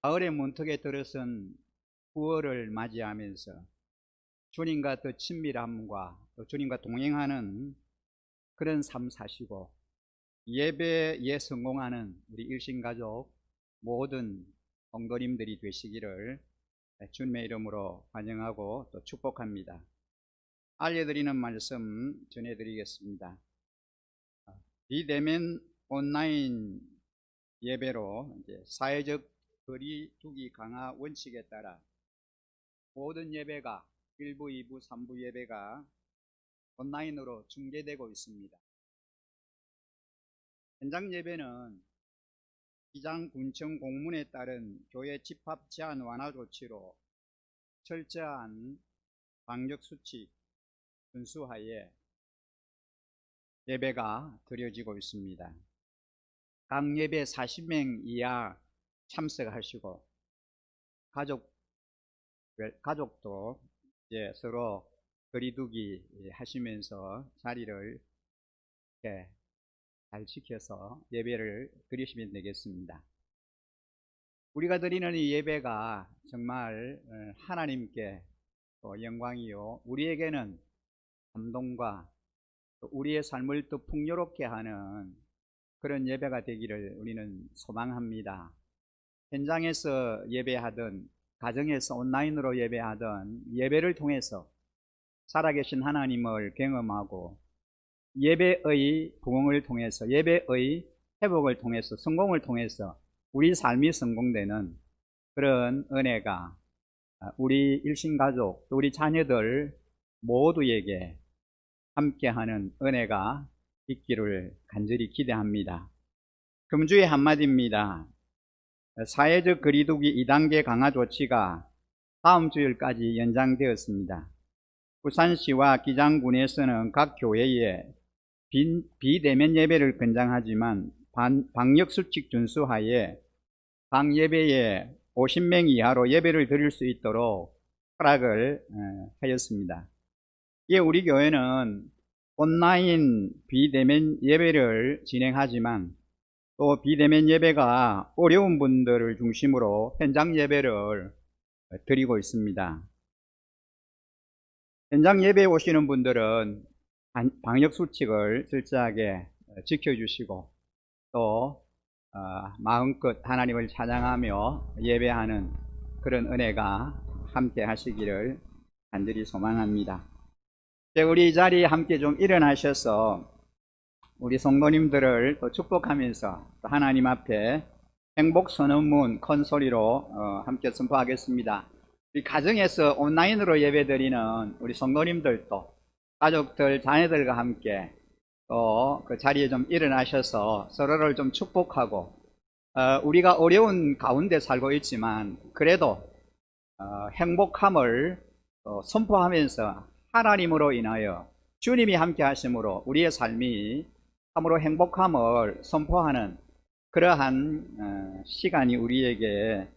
가을의 문턱에 들어선 9월을 맞이하면서 주님과 더 친밀함과 또 주님과 동행하는 그런 삶 사시고 예배에 성공하는 우리 일신가족 모든 성도님들이 되시기를 주님의 이름으로 환영하고 또 축복합니다. 알려드리는 말씀 전해드리겠습니다. 비대면 온라인 예배로 사회적 거리두기 강화 원칙에 따라 모든 예배가 1부, 2부, 3부 예배가 온라인으로 중계되고 있습니다. 현장 예배는 기장군청 공문에 따른 교회 집합 제한 완화 조치로 철저한 방역수칙 준수하에 예배가 드려지고 있습니다. 각 예배 40명 이하 참석하시고 가족도 서로 거리두기 하시면서 자리를 이렇게 잘 지켜서 예배를 드리시면 되겠습니다. 우리가 드리는 이 예배가 정말 하나님께 영광이요 우리에게는 감동과 우리의 삶을 더 풍요롭게 하는 그런 예배가 되기를 우리는 소망합니다. 현장에서 예배하든 가정에서 온라인으로 예배하든 예배를 통해서 살아계신 하나님을 경험하고 예배의 부흥을 통해서 예배의 회복을 통해서 성공을 통해서 우리 삶이 성공되는 그런 은혜가 우리 일신가족 또 우리 자녀들 모두에게 함께하는 은혜가 있기를 간절히 기대합니다. 금주의 한마디입니다. 사회적 거리두기 2단계 강화 조치가 다음 주일까지 연장되었습니다. 부산시와 기장군에서는 각 교회에 비대면 예배를 권장하지만 방역수칙 준수하에 각 예배에 50명 이하로 예배를 드릴 수 있도록 허락을 하였습니다. 이에 우리 교회는 온라인 비대면 예배를 진행하지만 또 비대면 예배가 어려운 분들을 중심으로 현장 예배를 드리고 있습니다. 현장 예배에 오시는 분들은 방역수칙을 철저하게 지켜주시고 또 마음껏 하나님을 찬양하며 예배하는 그런 은혜가 함께 하시기를 간절히 소망합니다. 우리 이 자리에 함께 좀 일어나셔서 우리 성도님들을 또 축복하면서 또 하나님 앞에 행복 선언문 큰 소리로 함께 선포하겠습니다. 우리 가정에서 온라인으로 예배드리는 우리 성도님들도 가족들, 자녀들과 함께 또 그 자리에 좀 일어나셔서 서로를 좀 축복하고 우리가 어려운 가운데 살고 있지만 그래도 행복함을 선포하면서 하나님으로 인하여 주님이 함께 하심으로 우리의 삶이 참으로 행복함을 선포하는 그러한 시간이 우리에게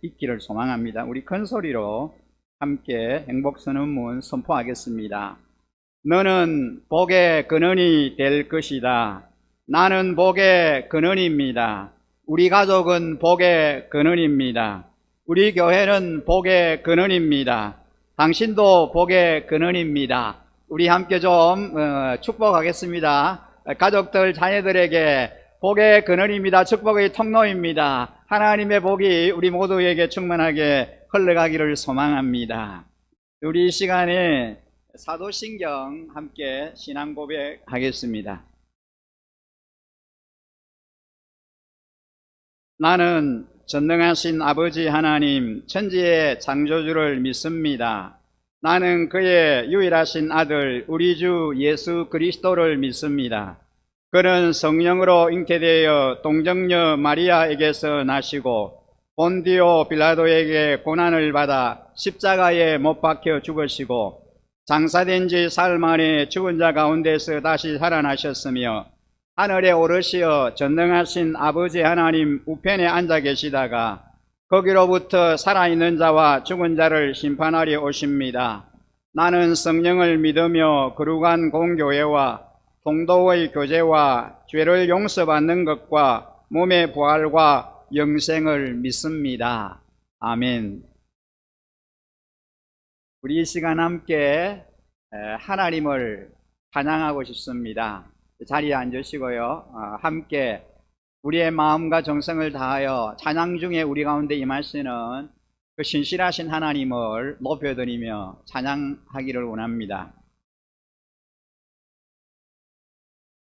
있기를 소망합니다. 우리 큰 소리로 함께 행복선언문 선포하겠습니다. 너는 복의 근원이 될 것이다. 나는 복의 근원입니다. 우리 가족은 복의 근원입니다. 우리 교회는 복의 근원입니다. 당신도 복의 근원입니다. 우리 함께 좀 축복하겠습니다. 가족들, 자녀들에게 복의 근원입니다. 축복의 통로입니다. 하나님의 복이 우리 모두에게 충만하게 흘러가기를 소망합니다. 우리 이 시간에 사도신경 함께 신앙 고백하겠습니다. 나는 전능하신 아버지 하나님 천지의 창조주를 믿습니다. 나는 그의 유일하신 아들 우리 주 예수 그리스도를 믿습니다. 그는 성령으로 잉태되어 동정녀 마리아에게서 나시고 본디오 빌라도에게 고난을 받아 십자가에 못 박혀 죽으시고 장사된 지 사흘 만에 죽은 자 가운데서 다시 살아나셨으며 하늘에 오르시어 전능하신 아버지 하나님 우편에 앉아 계시다가 거기로부터 살아있는 자와 죽은 자를 심판하려 오십니다. 나는 성령을 믿으며 거룩한 공교회와 성도의 교제와 죄를 용서받는 것과 몸의 부활과 영생을 믿습니다. 아멘. 우리 이 시간 함께 하나님을 찬양하고 싶습니다. 자리에 앉으시고요. 함께 우리의 마음과 정성을 다하여 찬양 중에 우리 가운데 임하시는 그 신실하신 하나님을 높여드리며 찬양하기를 원합니다.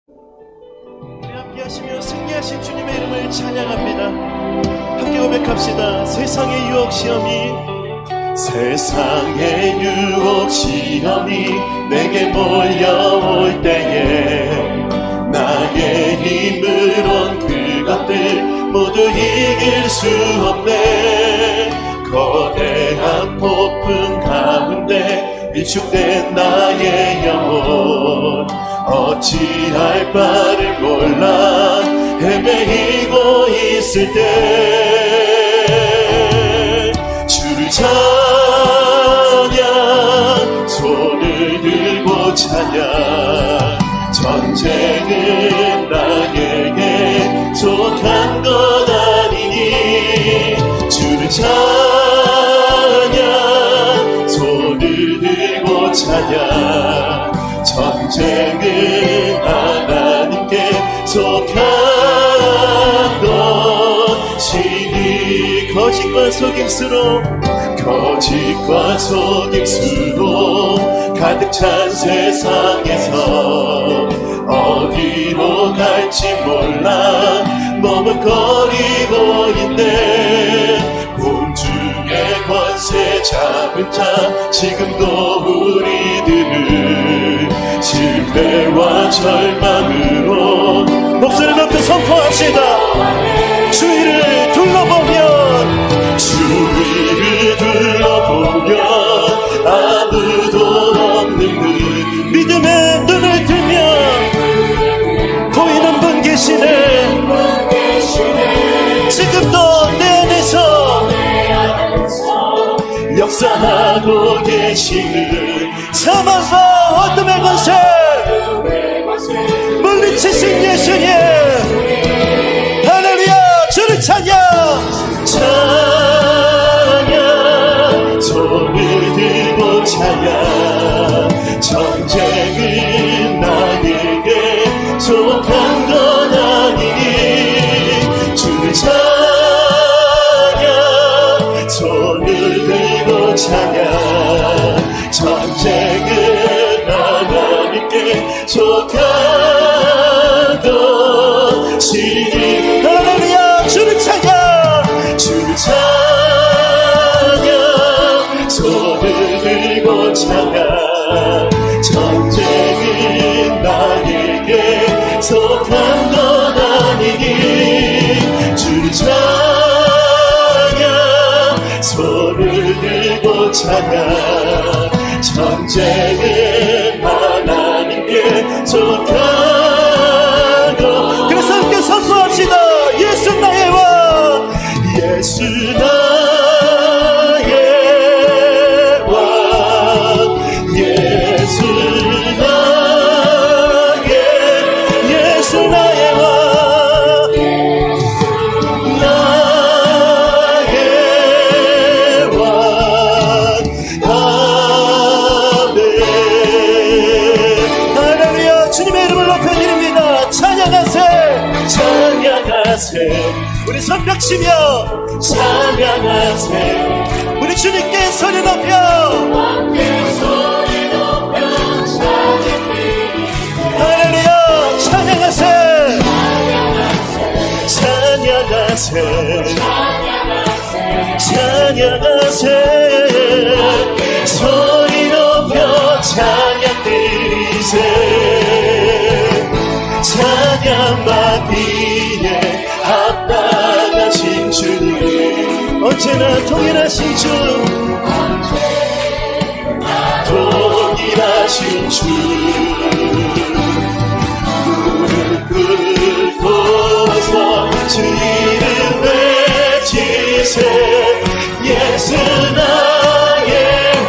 우리 함께 하시며 승리하신 주님의 이름을 찬양합니다. 함께 고백합시다. 세상의 유혹 시험이 내게 몰려올 때에 나의 힘으론 그것들 모두 이길 수 없네. 거대한 폭풍 가운데 위축된 나의 영혼 어찌할 바를 몰라 헤매이고 있을 때 주를 찬양 손을 들고 찬양 전쟁은 나에게 속한 것 아니니 주를 찬양 손을 들고 찬양 전쟁은 하나님께 속한 것이니 거짓과 속임수로 가득 찬 세상에서 어디로 갈지 몰라 머뭇거리고 있네. 공중의 권세 잡은 자 지금도 우리들을 실패와 절망으로 목소리 높여 선포합시다. 주위를 둘러보면 아무도 없는 그 믿음의 눈을 뜨면 보이는 분 계시네. 지금도 내 안에서 역사하고 계시는 사망과 어둠의 권세 물리치신 예수님 할렐루야. 주를 찬양 손을 들고 찬양 전쟁은 나에게 속한 건 아니니 주를 찬양 손을 들고 찬양 전쟁은 하나님께 속한 것이니 할렐루야. 주를 찬양 손을 들고 찬양 전쟁은 나에게 속한 건 아니니 주를 찬양 손을 들고 찬양 전쟁은 하나님께 속한 것. 그래서 함께 선포합시다. 예수 나의 왕 예수 우리 손뼉치며 찬양하세. 우리 주님께 소리 높여 할렐루야. 찬양하세 소리 높여 찬양 드리세. 찬양 받기에 합당하신 주님 언제나 동일하신 주 동일하신 주 무릎 꿇고서 주 이름 외치세. 예수 나의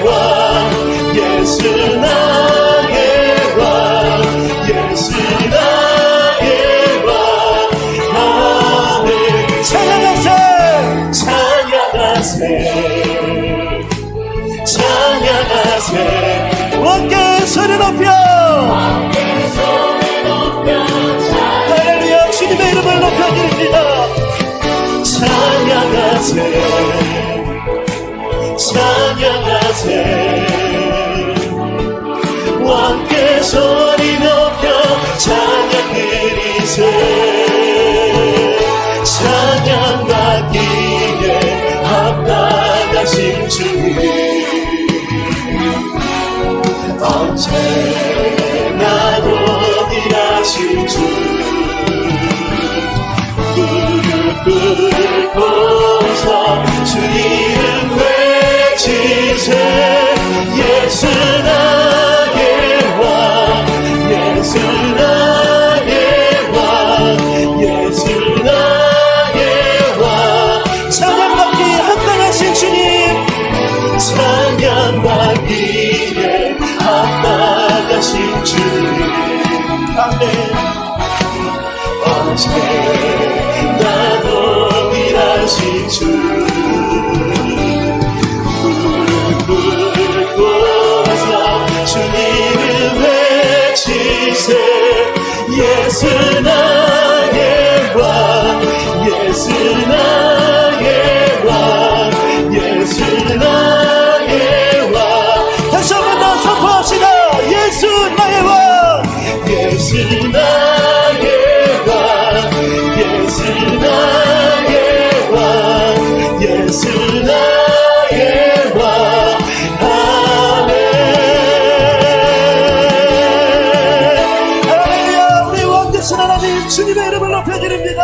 왕 예수 나의 왕 예수 나의 왕 아멘. 찬양하세 나도 일하신 주 무릎 꿇고서 주 이름 외치세 예수 나의 왕 예수 나의 왕 예수 나의 왕 찬양받기 합당하신 주님 찬양받기에 합당하신 주님 아멘 어제 나도 일하신 주 무릎 꿇고서 주님을 외치세 예수 나의 왕 예수 나의 왕 예수 나의 왕 다시 한번 더 선포합시다 예수 나의 왕 예수 나의 왕 예수 나의 왕 예수 나의 왕 아멘 할렐루야 우리 왕 되신 하나님 주님의 이름을 높여드립니다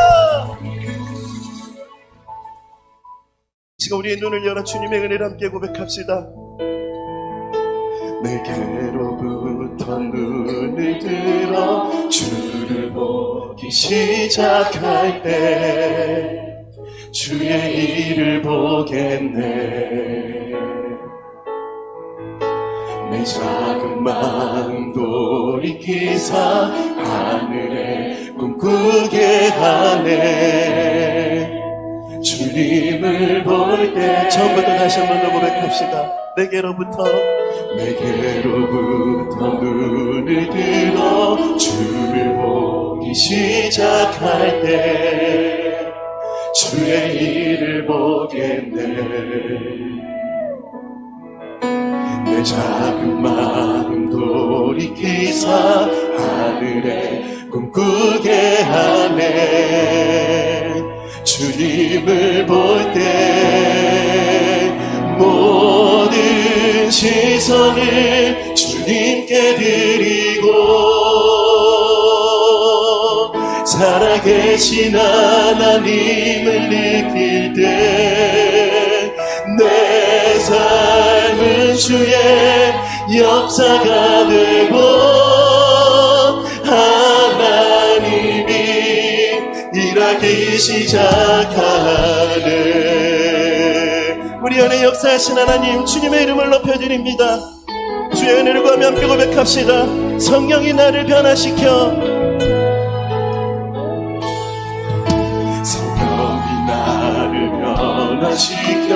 지금 우리의 눈을 열어 주님의 은혜를 함께 고백합시다 내게로부터 눈을 들어 주를 보기 시작할 때 주의 일을 보겠네 내 작은 마음 돌이키사 하늘에 꿈꾸게 하네 주님을 볼 때 처음부터 다시 한번 더 고백합시다 내게로부터 눈을 들어 주를 보기 시작할 때 주의 일을 보겠네 내 작은 마음 돌이키사 하늘에 꿈꾸게 하네 주님을 볼 때 모든 시선을 주님께 드리고 살아계신 하나님을 느낄 때 내 삶은 주의 역사가 되고 하나님이 일하기 시작하네 우리 안에 역사하신 하나님 주님의 이름을 높여드립니다 주의 은혜를 구하며 함께 고백합시다 성령이 나를 변화시켜 성령이 나를 변화시켜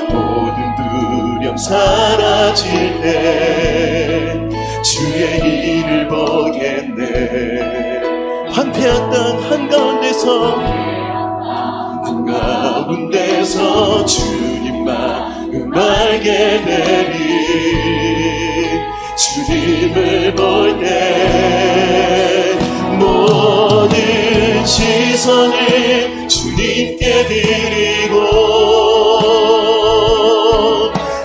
모든 두려움 사라질 때 주의 일을 보겠네 황폐한 땅 한가운데서 주님만 알게 되리 주님을 볼 때 모든 시선을 주님께 드리고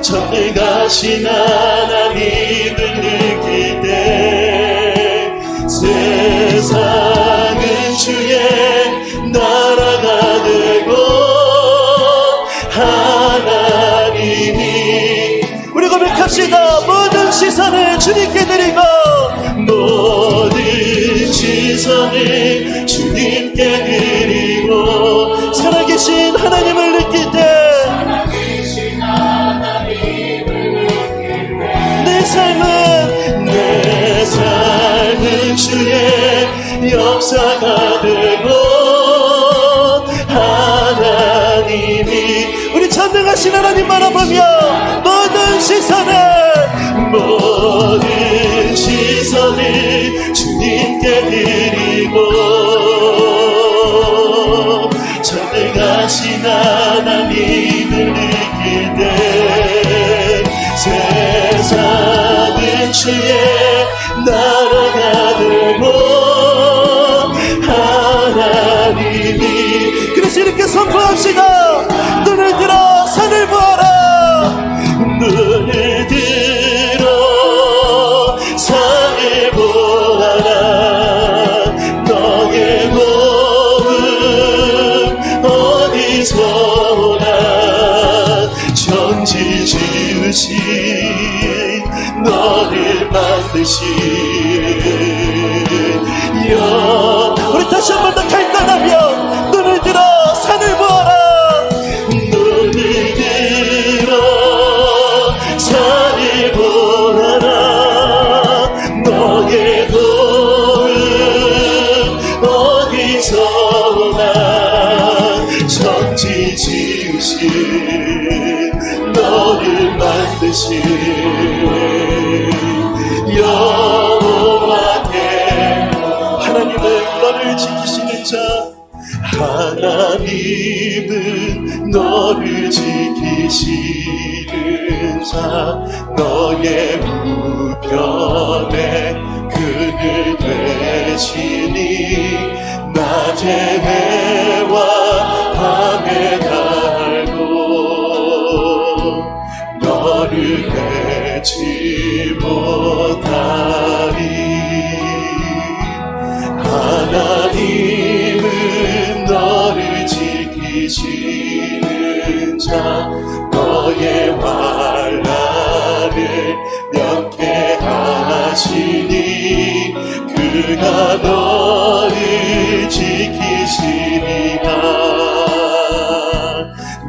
전능하신 하나님을 느낄 때 세상은 주의 나라가 되고 하나님이 우리 고백합시다 모든 시선을 주님께 드리고 모든 시선을 주님께 드리고 살아계신 하나님을 느낄 때 내 삶은 주의 역사가 되고 하나님이 우리 전능하신 하나님 바라보며 모든 시선을 주님께 드리고 전능하신 하나님을 느낄 때 세상은 주의 나라가 되고 하나님이 그래서 이렇게 선포합시다 눈을 들어 산을 보아라 눈을 들어 만드신 우리 다시 한 번 더 결단하며 눈을 들어 산을 보아라. 눈을 들어 산을 보아라. 너의 도움 어디서 오나. 천지 지으신 너를 만드신 여호와께. 하나님은 너를 지키시는 자. 하나님은 너를 지키시는 자. 너의 우편에 그늘 되시니 낮에 해와 밤에 달고 너를 해치 못하리. 하나님은 너를 지키시는 자. 너의 환난을 면케하시니 그가 너를 지키시리라.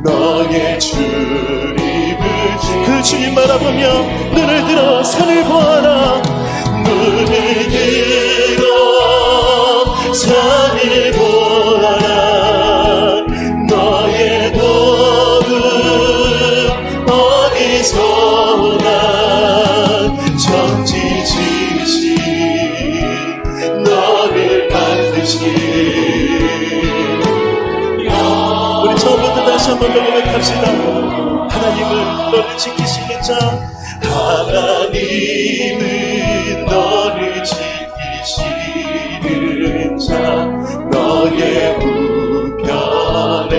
너의 주님을 그 주님 바라보며 눈을 들어 산을 보아라. 눈을 들어 산을 보아라. 너의 도움 어디서 오나. 천지 지으신 너를 만드신. 우리 처음부터 다시 한번 고백합시다. 하나님은 너를 지키시는 자. 하나님은 너를 지키시는 자. 너의 우편에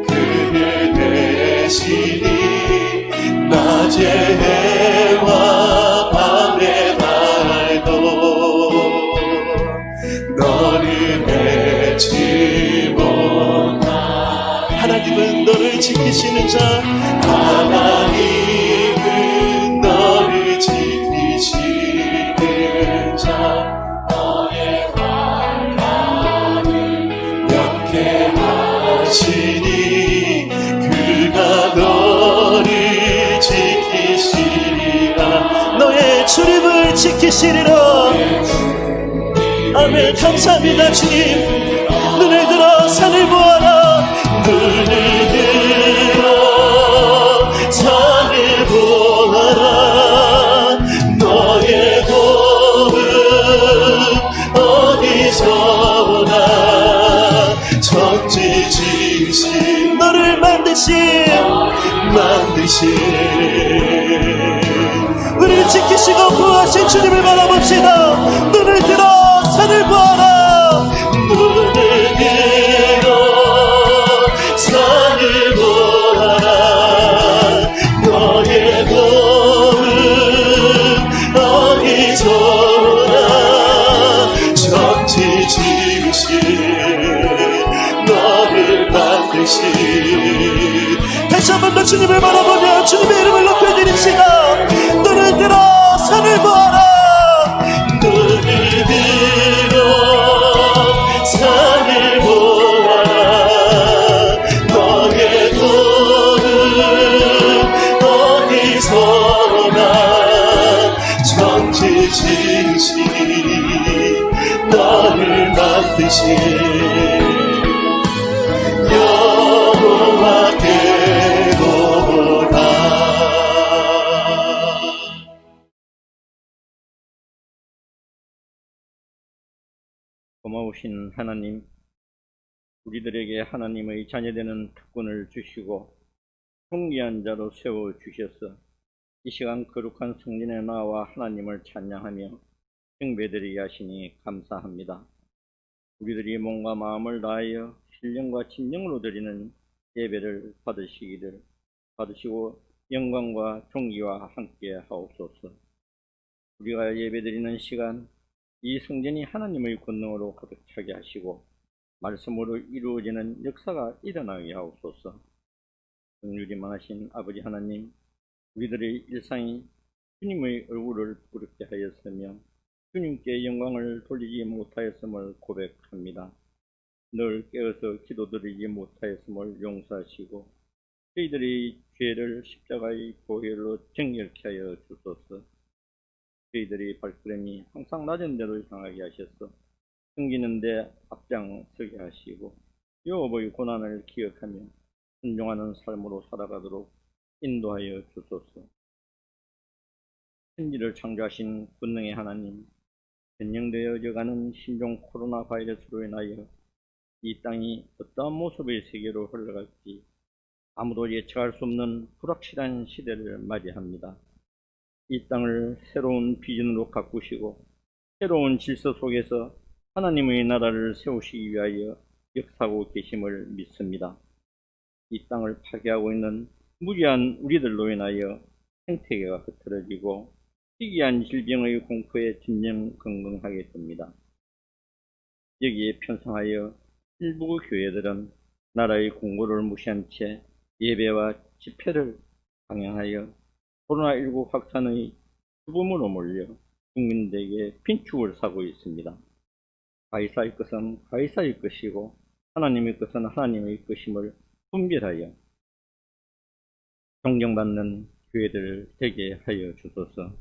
그늘 되시니 낮에 해와 밤에 달도 너를 해치 못하. 하나님은 너를 지키시는 자. 하나님은 너를 지키시는 자. 너의 환난을 면케하시니 그가 너를 지키시리라. 너의 출입을 지키시리라. 아멘. 감사합니다 주님. 눈을 들어 산을 보아라. 눈을 들어 산을 보아라. 너의 도움 어디서 오나. 천지 지으신 너를 만드신 우리를 지키시고 구하신 주님을 바라봅시다. 눈을 들어 산을 보아라. 눈을 들어 산을 보아라. 너의 도움 어디서 오나. 천지 지으신 너를 만드신. 다시 한 번 더 주님을 바라보며 주님의 이름을 높여드립시다. 눈을 들어 산을 보아라. 눈을 들어 산을 보아라. 너의 도움 어디서 오나. 천지 지으신 너를 만드신 여호와께로다. 고마우신 하나님, 우리들에게 하나님의 자녀되는 특권을 주시고 존귀한 자로 세워주셔서 이 시간 거룩한 성전에 나와 하나님을 찬양하며 경배드리게 하시니 감사합니다. 우리들이 몸과 마음을 다하여 신령과 진정으로 드리는 예배를 받으시고 영광과 존귀와 함께 하옵소서. 우리가 예배드리는 시간, 이 성전이 하나님의 권능으로 가득 차게 하시고 말씀으로 이루어지는 역사가 일어나게 하옵소서. 긍휼이 많으신 아버지 하나님, 우리들의 일상이 주님의 얼굴을 부끄럽게 하였으며 주님께 영광을 돌리지 못하였음을 고백합니다. 늘 깨어서 기도드리지 못하였음을 용서하시고 저희들의 죄를 십자가의 보혈로 정결케 하여 주소서. 저희들의 발걸음이 항상 낮은 데로 향하게 하셔서 숨기는 데 앞장서게 하시고 여호와의 고난을 기억하며 순종하는 삶으로 살아가도록 인도하여 주소서. 천지를 창조하신 권능의 하나님, 변형되어져가는 신종 코로나 바이러스로 인하여 이 땅이 어떠한 모습의 세계로 흘러갈지 아무도 예측할 수 없는 불확실한 시대를 맞이합니다. 이 땅을 새로운 비전으로 가꾸시고 새로운 질서 속에서 하나님의 나라를 세우시기 위하여 역사하고 계심을 믿습니다. 이 땅을 파괴하고 있는 무지한 우리들로 인하여 생태계가 흐트러지고 희귀한 질병의 공포에 전전긍긍하게 됩니다. 여기에 편성하여 일부 교회들은 나라의 공고를 무시한 채 예배와 집회를 강행하여 코로나19 확산의 주범으로 몰려 국민들에게 빈축을 사고 있습니다. 가이사의 것은 가이사의 것이고 하나님의 것은 하나님의 것임을 분별하여 존경받는 교회들을 되게 하여 주소서.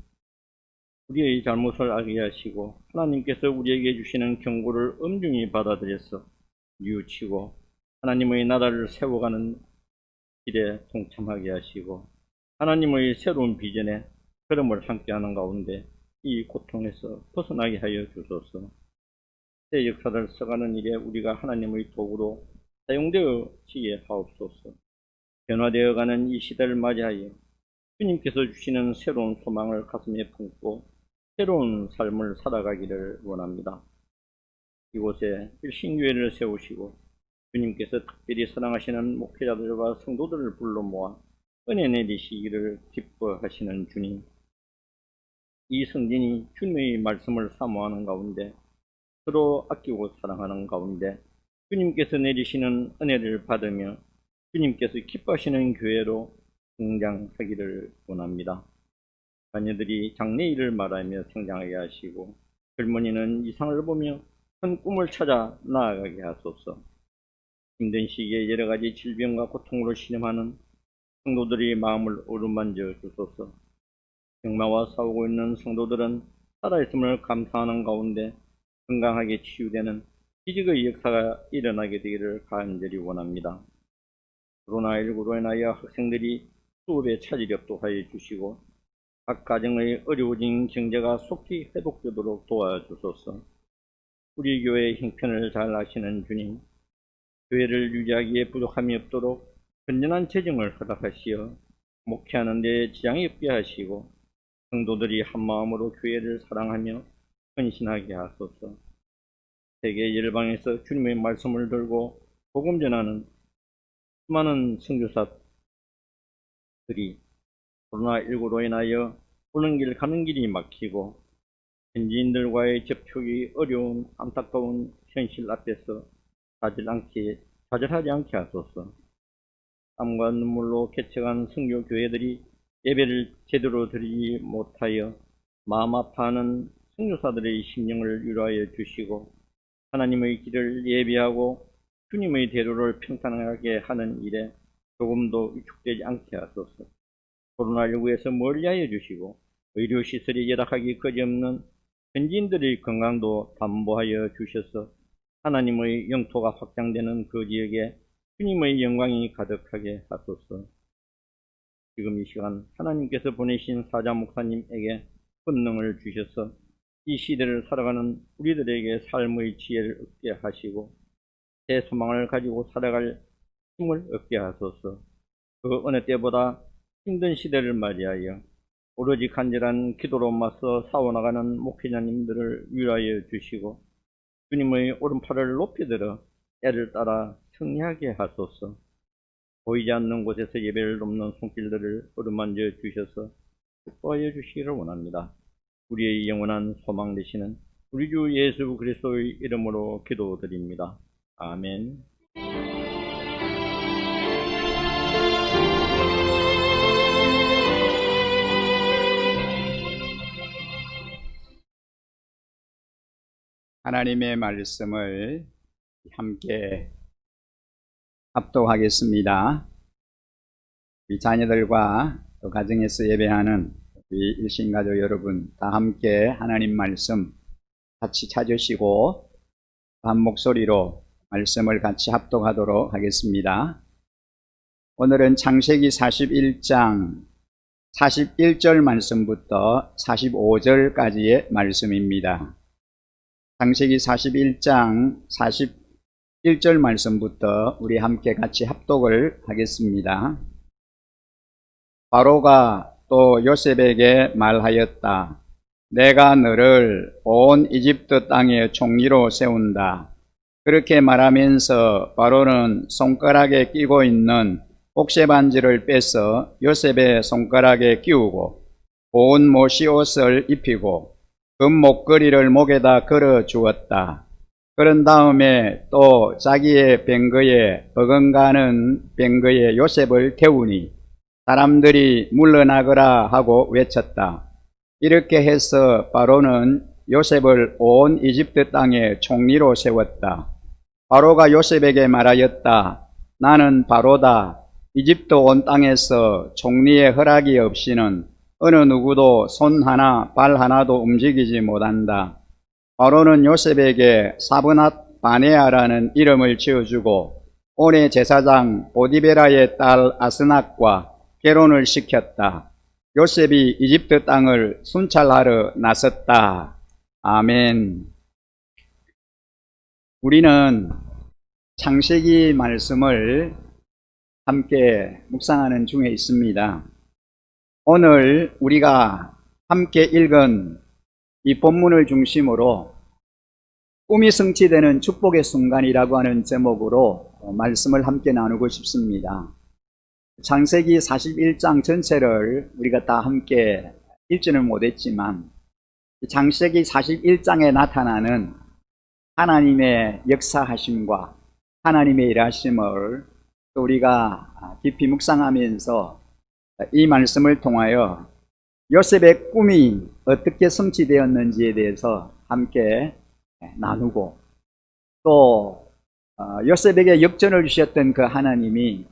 우리의 잘못을 알게 하시고 하나님께서 우리에게 주시는 경고를 엄중히 받아들여서 뉘우치고 하나님의 나라를 세워가는 길에 동참하게 하시고 하나님의 새로운 비전에 걸음을 함께하는 가운데 이 고통에서 벗어나게 하여 주소서. 새 역사를 써가는 일에 우리가 하나님의 도구로 사용되어지게 하옵소서. 변화되어가는 이 시대를 맞이하여 주님께서 주시는 새로운 소망을 가슴에 품고 새로운 삶을 살아가기를 원합니다. 이곳에 일신교회를 세우시고 주님께서 특별히 사랑하시는 목회자들과 성도들을 불러 모아 은혜 내리시기를 기뻐하시는 주님, 이 성진이 주님의 말씀을 사모하는 가운데 서로 아끼고 사랑하는 가운데 주님께서 내리시는 은혜를 받으며 주님께서 기뻐하시는 교회로 성장하기를 원합니다. 자녀들이 장래일을 말하며 성장하게 하시고 젊은이는 이상을 보며 큰 꿈을 찾아 나아가게 하소서. 힘든 시기에 여러 가지 질병과 고통으로 신음하는 성도들의 마음을 어루만져 주소서. 병마와 싸우고 있는 성도들은 살아있음을 감사하는 가운데 건강하게 치유되는 기적의 역사가 일어나게 되기를 간절히 원합니다. 코로나19로 인하여 학생들이 수업에 차질없도 하여 주시고 각 가정의 어려워진 경제가 속히 회복되도록 도와주소서. 우리 교회의 형편을 잘 아시는 주님, 교회를 유지하기에 부족함이 없도록 건전한 재정을 허락하시어 목회하는 데 지장이 없게 하시고 성도들이 한마음으로 교회를 사랑하며 헌신하게 하소서. 세계 열방에서 주님의 말씀을 들고 복음 전하는 수많은 선교사들이 코로나19로 인하여 오는 길 가는 길이 막히고 현지인들과의 접촉이 어려운 안타까운 현실 앞에서 좌절하지 않게 하소서. 땀과 눈물로 개척한 선교 교회들이 예배를 제대로 드리지 못하여 마음 아파하는 선교사들의 심령을 위로하여 주시고 하나님의 길을 예비하고 주님의 대로를 평탄하게 하는 일에 조금도 위축되지 않게 하소서. 코로나19에서 멀리하여 주시고 의료시설이 열악하기 그지없는 현지인들의 건강도 담보하여 주셔서 하나님의 영토가 확장되는 그 지역에 주님의 영광이 가득하게 하소서. 지금 이 시간 하나님께서 보내신 사자 목사님에게 권능을 주셔서 이 시대를 살아가는 우리들에게 삶의 지혜를 얻게 하시고 새 소망을 가지고 살아갈 힘을 얻게 하소서. 그 어느 때보다 힘든 시대를 맞이하여 오로지 간절한 기도로 맞서 싸워나가는 목회자님들을 위로하여 주시고 주님의 오른팔을 높이 들어 애를 따라 승리하게 하소서. 보이지 않는 곳에서 예배를 돕는 손길들을 어루만져 주셔서 축복하여 주시기를 원합니다. 우리의 영원한 소망 되시는 우리 주 예수 그리스도의 이름으로 기도드립니다. 아멘. 하나님의 말씀을 함께 합독하겠습니다. 우리 자녀들과 또 가정에서 예배하는 우리 일신가족 여러분 다 함께 하나님 말씀 같이 찾으시고 한 목소리로 말씀을 같이 합독하도록 하겠습니다. 오늘은 창세기 41장 41절 말씀부터 45절까지의 말씀입니다. 창세기 41장 41절 말씀부터 우리 함께 같이 합독을 하겠습니다. 바로가 또 요셉에게 말하였다. 내가 너를 온 이집트 땅의 총리로 세운다. 그렇게 말하면서 바로는 손가락에 끼고 있는 옥새 반지를 빼서 요셉의 손가락에 끼우고 온 모시 옷을 입히고 금 목걸이를 목에다 걸어 주었다. 그런 다음에 또 자기의 병거에 버금가는 병거에 요셉을 태우니 사람들이 물러나거라 하고 외쳤다. 이렇게 해서 바로는 요셉을 온 이집트 땅의 총리로 세웠다. 바로가 요셉에게 말하였다. 나는 바로다. 이집트 온 땅에서 총리의 허락이 없이는 어느 누구도 손 하나 발 하나도 움직이지 못한다. 바로는 요셉에게 사브낫 바네아라는 이름을 지어주고 온의 제사장 보디베라의 딸 아스낙과 결혼을 시켰다. 요셉이 이집트 땅을 순찰하러 나섰다. 아멘. 우리는 창세기 말씀을 함께 묵상하는 중에 있습니다. 오늘 우리가 함께 읽은 이 본문을 중심으로 꿈이 성취되는 축복의 순간이라고 하는 제목으로 말씀을 함께 나누고 싶습니다. 창세기 41장 전체를 우리가 다 함께 읽지는 못했지만 창세기 41장에 나타나는 하나님의 역사하심과 하나님의 일하심을 우리가 깊이 묵상하면서 이 말씀을 통하여 요셉의 꿈이 어떻게 성취되었는지에 대해서 함께 나누고 또 요셉에게 역전을 주셨던 그 하나님이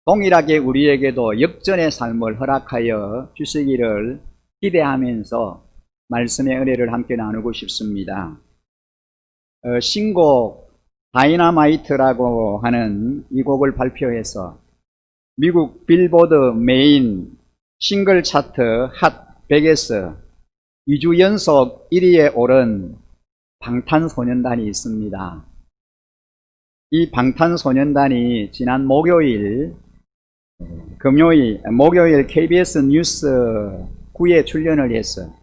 동일하게 우리에게도 역전의 삶을 허락하여 주시기를 기대하면서 말씀의 은혜를 함께 나누고 싶습니다. 신곡 다이너마이트라고 하는 이 곡을 발표해서 미국 빌보드 메인 싱글 차트 핫 100에서 2주 연속 1위에 오른 방탄소년단이 있습니다. 이 방탄소년단이 지난 목요일 KBS 뉴스 9에 출연을 해서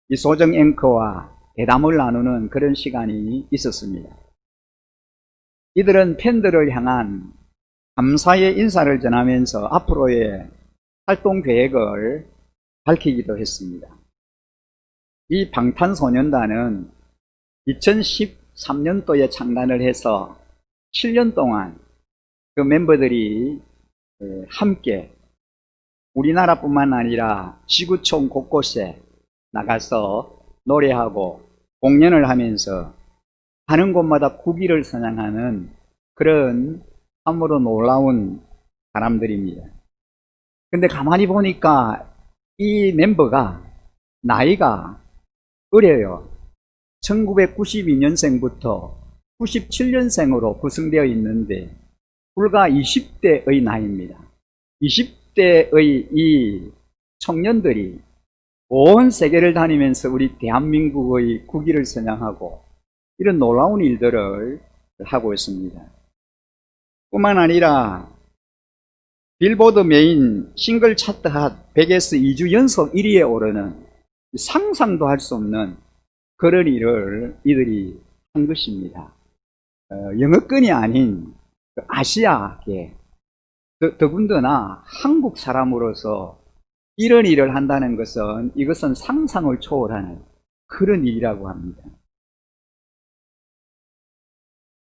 이 소정 앵커와 대담을 나누는 그런 시간이 있었습니다. 이들은 팬들을 향한 감사의 인사를 전하면서 앞으로의 활동 계획을 밝히기도 했습니다. 이 방탄소년단은 2013년도에 창단을 해서 7년 동안 그 멤버들이 함께 우리나라뿐만 아니라 지구촌 곳곳에 나가서 노래하고 공연을 하면서 가는 곳마다 국위를 선양하는 그런 참으로 놀라운 사람들입니다. 근데 가만히 보니까 이 멤버가 나이가 어려요. 1992년생부터 97년생으로 구성되어 있는데 불과 20대의 나이입니다. 20대의 이 청년들이 온 세계를 다니면서 우리 대한민국의 국위를 선양하고 이런 놀라운 일들을 하고 있습니다. 뿐만 아니라 빌보드 메인 싱글 차트 핫 100에서 2주 연속 1위에 오르는 상상도 할 수 없는 그런 일을 이들이 한 것입니다. 영어권이 아닌 아시아계, 더군다나 한국 사람으로서 이런 일을 한다는 것은 이것은 상상을 초월하는 그런 일이라고 합니다.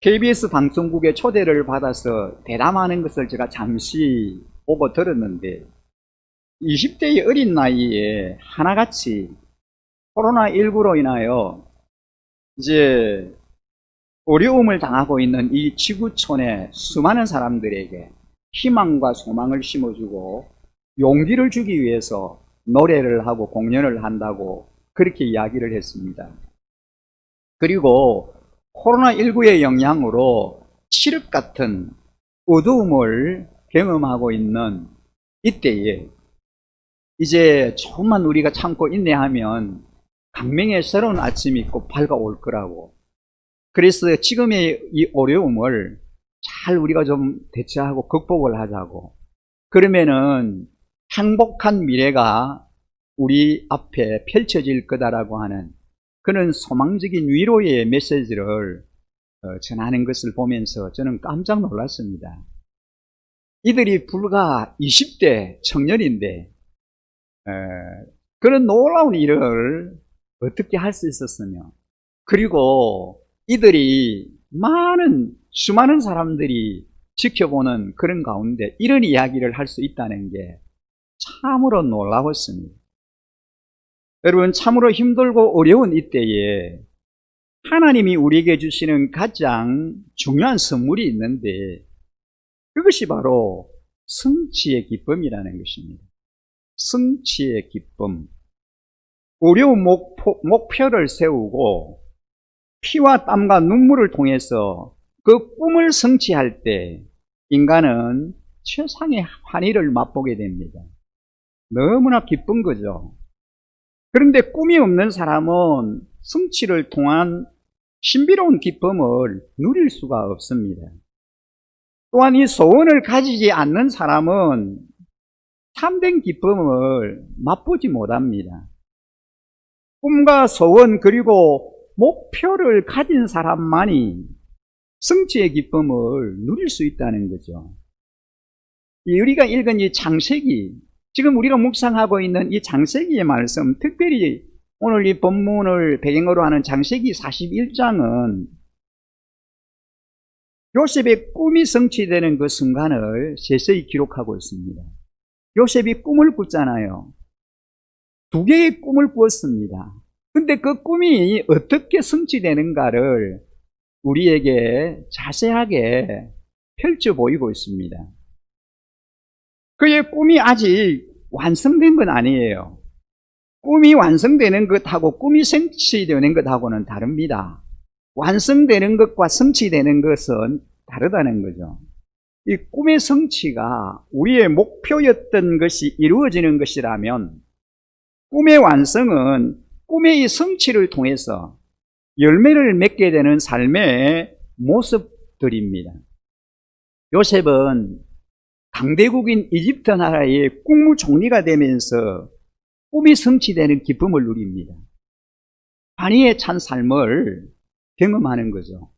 KBS 방송국의 초대를 받아서 대담하는 것을 제가 잠시 보고 들었는데 20대의 어린 나이에 하나같이 코로나19로 인하여 이제 어려움을 당하고 있는 이 지구촌의 수많은 사람들에게 희망과 소망을 심어주고 용기를 주기 위해서 노래를 하고 공연을 한다고 그렇게 이야기를 했습니다. 그리고 코로나19의 영향으로 칠흑 같은 어두움을 경험하고 있는 이때에 이제 조금만 우리가 참고 인내하면 강명의 새로운 아침이 꼭 밝아올 거라고. 그래서 지금의 이 어려움을 잘 우리가 좀 대처하고 극복을 하자고. 그러면은 행복한 미래가 우리 앞에 펼쳐질 거다라고 하는 그런 소망적인 위로의 메시지를 전하는 것을 보면서 저는 깜짝 놀랐습니다. 이들이 불과 20대 청년인데 그런 놀라운 일을 어떻게 할 수 있었으며, 그리고 이들이 수많은 사람들이 지켜보는 그런 가운데 이런 이야기를 할 수 있다는 게 참으로 놀라웠습니다. 여러분, 참으로 힘들고 어려운 이때에 하나님이 우리에게 주시는 가장 중요한 선물이 있는데 그것이 바로 성취의 기쁨이라는 것입니다. 성취의 기쁨. 어려운 목표를 세우고 피와 땀과 눈물을 통해서 그 꿈을 성취할 때 인간은 최상의 환희를 맛보게 됩니다. 너무나 기쁜 거죠. 그런데 꿈이 없는 사람은 성취를 통한 신비로운 기쁨을 누릴 수가 없습니다. 또한 이 소원을 가지지 않는 사람은 참된 기쁨을 맛보지 못합니다. 꿈과 소원 그리고 목표를 가진 사람만이 성취의 기쁨을 누릴 수 있다는 거죠. 우리가 읽은 이 창세기, 지금 우리가 묵상하고 있는 이 창세기의 말씀, 특별히 오늘 이 본문을 배경으로 하는 창세기 41장은 요셉의 꿈이 성취되는 그 순간을 세세히 기록하고 있습니다. 요셉이 꿈을 꿨잖아요. 2개의 꿈을 꾸었습니다. 근데 그 꿈이 어떻게 성취되는가를 우리에게 자세하게 펼쳐 보이고 있습니다. 그의 꿈이 아직 완성된 건 아니에요. 꿈이 완성되는 것하고 꿈이 성취되는 것하고는 다릅니다. 완성되는 것과 성취되는 것은 다르다는 거죠. 이 꿈의 성취가 우리의 목표였던 것이 이루어지는 것이라면 꿈의 완성은 꿈의 이 성취를 통해서 열매를 맺게 되는 삶의 모습들입니다. 요셉은 강대국인 이집트 나라의 국무총리가 되면서 꿈이 성취되는 기쁨을 누립니다. 환희에 찬 삶을 경험하는 거죠.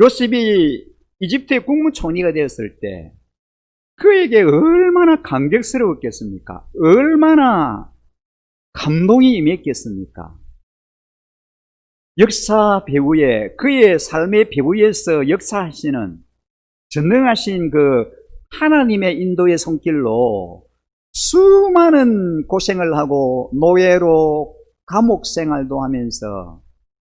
요셉이 이집트의 국무총리가 되었을 때 그에게 얼마나 감격스러웠겠습니까? 얼마나 감동이 임했겠습니까? 역사 배후에, 그의 삶의 배후에서 역사하시는 전능하신 그 하나님의 인도의 손길로 수많은 고생을 하고 노예로 감옥 생활도 하면서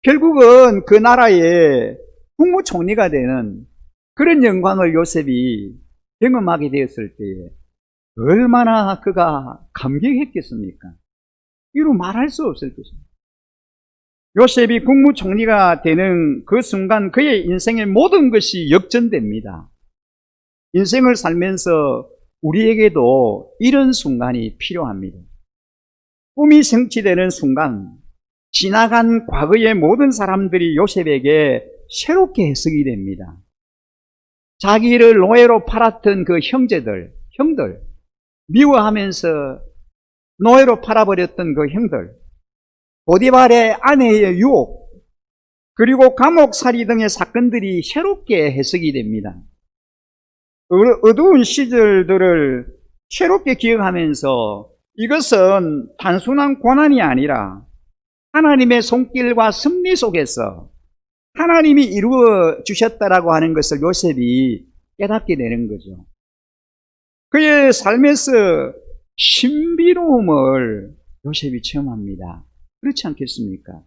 결국은 그 나라의 국무총리가 되는 그런 영광을 요셉이 경험하게 되었을 때에 얼마나 그가 감격했겠습니까? 이루 말할 수 없을 것입니다. 요셉이 국무총리가 되는 그 순간 그의 인생의 모든 것이 역전됩니다. 인생을 살면서 우리에게도 이런 순간이 필요합니다. 꿈이 성취되는 순간, 지나간 과거의 모든 사람들이 요셉에게 새롭게 해석이 됩니다. 자기를 노예로 팔았던 그 형들, 미워하면서 노예로 팔아버렸던 그 형들, 보디발의 아내의 유혹, 그리고 감옥살이 등의 사건들이 새롭게 해석이 됩니다. 어두운 시절들을 새롭게 기억하면서 이것은 단순한 고난이 아니라 하나님의 손길과 섭리 속에서 하나님이 이루어 주셨다라고 하는 것을 요셉이 깨닫게 되는 거죠. 그의 삶에서 신비로움을 요셉이 체험합니다. 그렇지 않겠습니까?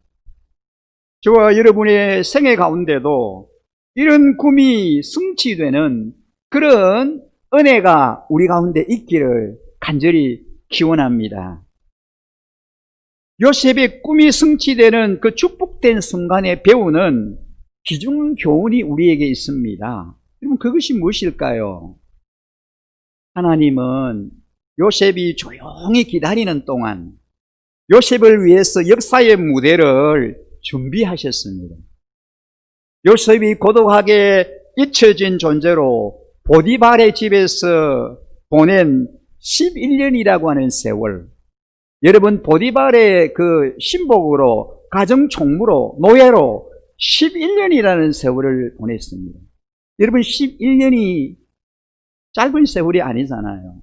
저와 여러분의 생애 가운데도 이런 꿈이 성취되는 그런 은혜가 우리 가운데 있기를 간절히 기원합니다. 요셉의 꿈이 성취되는 그 축복된 순간에 배우는 귀중 교훈이 우리에게 있습니다. 여러분, 그것이 무엇일까요? 하나님은 요셉이 조용히 기다리는 동안 요셉을 위해서 역사의 무대를 준비하셨습니다. 요셉이 고독하게 잊혀진 존재로 보디발의 집에서 보낸 11년이라고 하는 세월, 여러분, 보디발의 그 신복으로, 가정총무로, 노예로 11년이라는 세월을 보냈습니다. 여러분, 11년이 짧은 세월이 아니잖아요.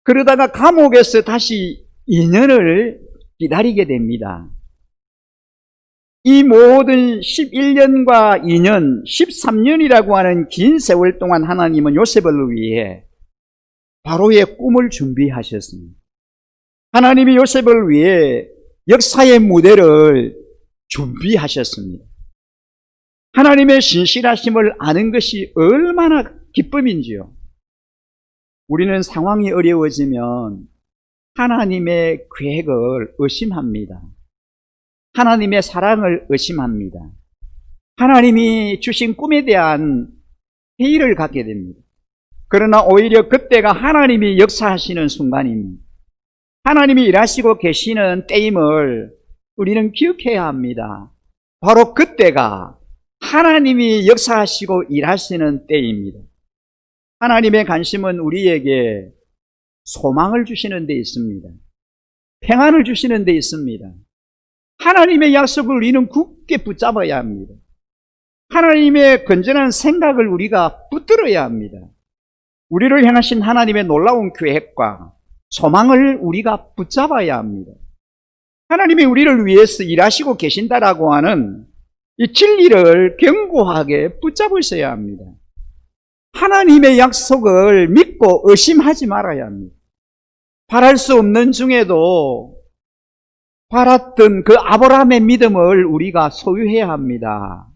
그러다가 감옥에서 다시 2년을 기다리게 됩니다. 이 모든 11년과 2년, 13년이라고 하는 긴 세월 동안 하나님은 요셉을 위해 바로의 꿈을 준비하셨습니다. 하나님이 요셉을 위해 역사의 무대를 준비하셨습니다. 하나님의 신실하심을 아는 것이 얼마나 기쁨인지요. 우리는 상황이 어려워지면 하나님의 계획을 의심합니다. 하나님의 사랑을 의심합니다. 하나님이 주신 꿈에 대한 회의를 갖게 됩니다. 그러나 오히려 그때가 하나님이 역사하시는 순간입니다. 하나님이 일하시고 계시는 때임을 우리는 기억해야 합니다. 바로 그때가 하나님이 역사하시고 일하시는 때입니다. 하나님의 관심은 우리에게 소망을 주시는 데 있습니다. 평안을 주시는 데 있습니다. 하나님의 약속을 우리는 굳게 붙잡아야 합니다. 하나님의 건전한 생각을 우리가 붙들어야 합니다. 우리를 향하신 하나님의 놀라운 계획과 소망을 우리가 붙잡아야 합니다. 하나님이 우리를 위해서 일하시고 계신다라고 하는 이 진리를 견고하게 붙잡으셔야 합니다. 하나님의 약속을 믿고 의심하지 말아야 합니다. 바랄 수 없는 중에도 바랐던 그 아브라함의 믿음을 우리가 소유해야 합니다.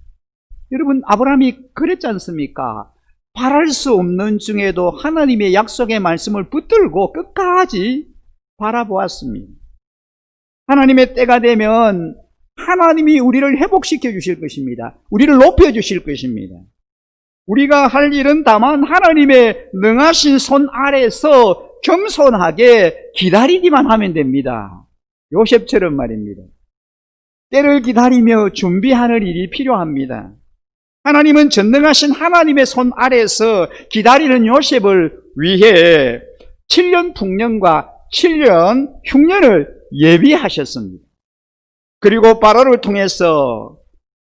여러분, 아브라함이 그랬지 않습니까? 바랄 수 없는 중에도 하나님의 약속의 말씀을 붙들고 끝까지 바라보았습니다. 하나님의 때가 되면 하나님이 우리를 회복시켜 주실 것입니다. 우리를 높여 주실 것입니다. 우리가 할 일은 다만 하나님의 능하신 손 아래서 겸손하게 기다리기만 하면 됩니다. 요셉처럼 말입니다. 때를 기다리며 준비하는 일이 필요합니다. 하나님은 전능하신 하나님의 손 아래서 기다리는 요셉을 위해 7년 풍년과 7년 흉년을 예비하셨습니다. 그리고 바로를 통해서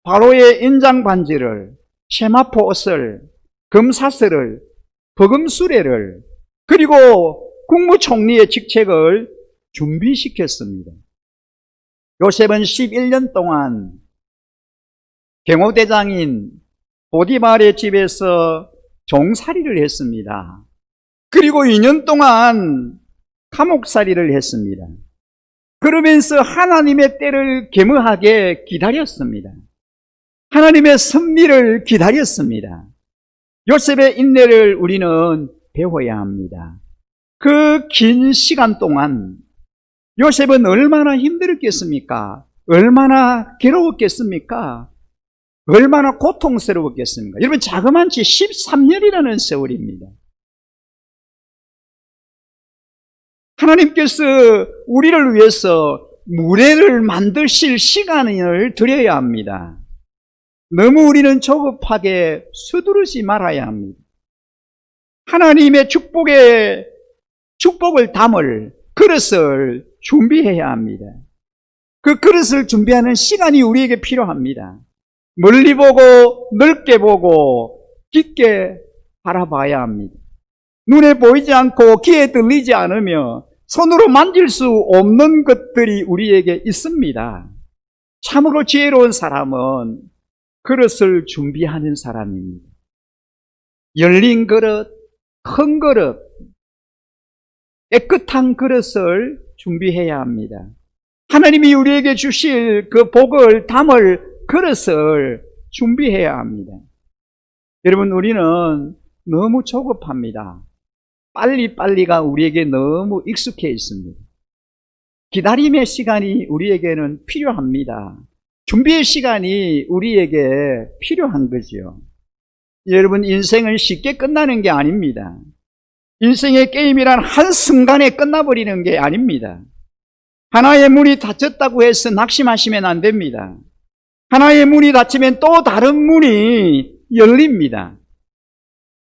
바로의 인장 반지를, 세마포 옷을, 금사슬을, 버금수레를, 그리고 국무총리의 직책을 준비시켰습니다. 요셉은 11년 동안 경호대장인 보디발의 집에서 종살이를 했습니다. 그리고 2년 동안 감옥살이를 했습니다. 그러면서 하나님의 때를 겸허하게 기다렸습니다. 하나님의 섭리를 기다렸습니다. 요셉의 인내를 우리는 배워야 합니다. 그 긴 시간 동안 요셉은 얼마나 힘들었겠습니까? 얼마나 괴로웠겠습니까? 얼마나 고통스러웠겠습니까? 여러분, 자그만치 13년이라는 세월입니다. 하나님께서 우리를 위해서 무례를 만드실 시간을 드려야 합니다. 너무 우리는 조급하게 서두르지 말아야 합니다. 하나님의 축복을 담을 그릇을 준비해야 합니다. 그 그릇을 준비하는 시간이 우리에게 필요합니다. 멀리 보고 넓게 보고 깊게 바라봐야 합니다. 눈에 보이지 않고 귀에 들리지 않으며 손으로 만질 수 없는 것들이 우리에게 있습니다. 참으로 지혜로운 사람은 그릇을 준비하는 사람입니다. 열린 그릇, 큰 그릇, 깨끗한 그릇을 준비해야 합니다. 하나님이 우리에게 주실 그 복을 담을 그릇을 준비해야 합니다. 여러분, 우리는 너무 조급합니다. 빨리빨리가 우리에게 너무 익숙해 있습니다. 기다림의 시간이 우리에게는 필요합니다. 준비의 시간이 우리에게 필요한 거죠. 여러분, 인생은 쉽게 끝나는 게 아닙니다. 인생의 게임이란 한순간에 끝나버리는 게 아닙니다. 하나의 문이 닫혔다고 해서 낙심하시면 안 됩니다. 하나의 문이 닫히면 또 다른 문이 열립니다.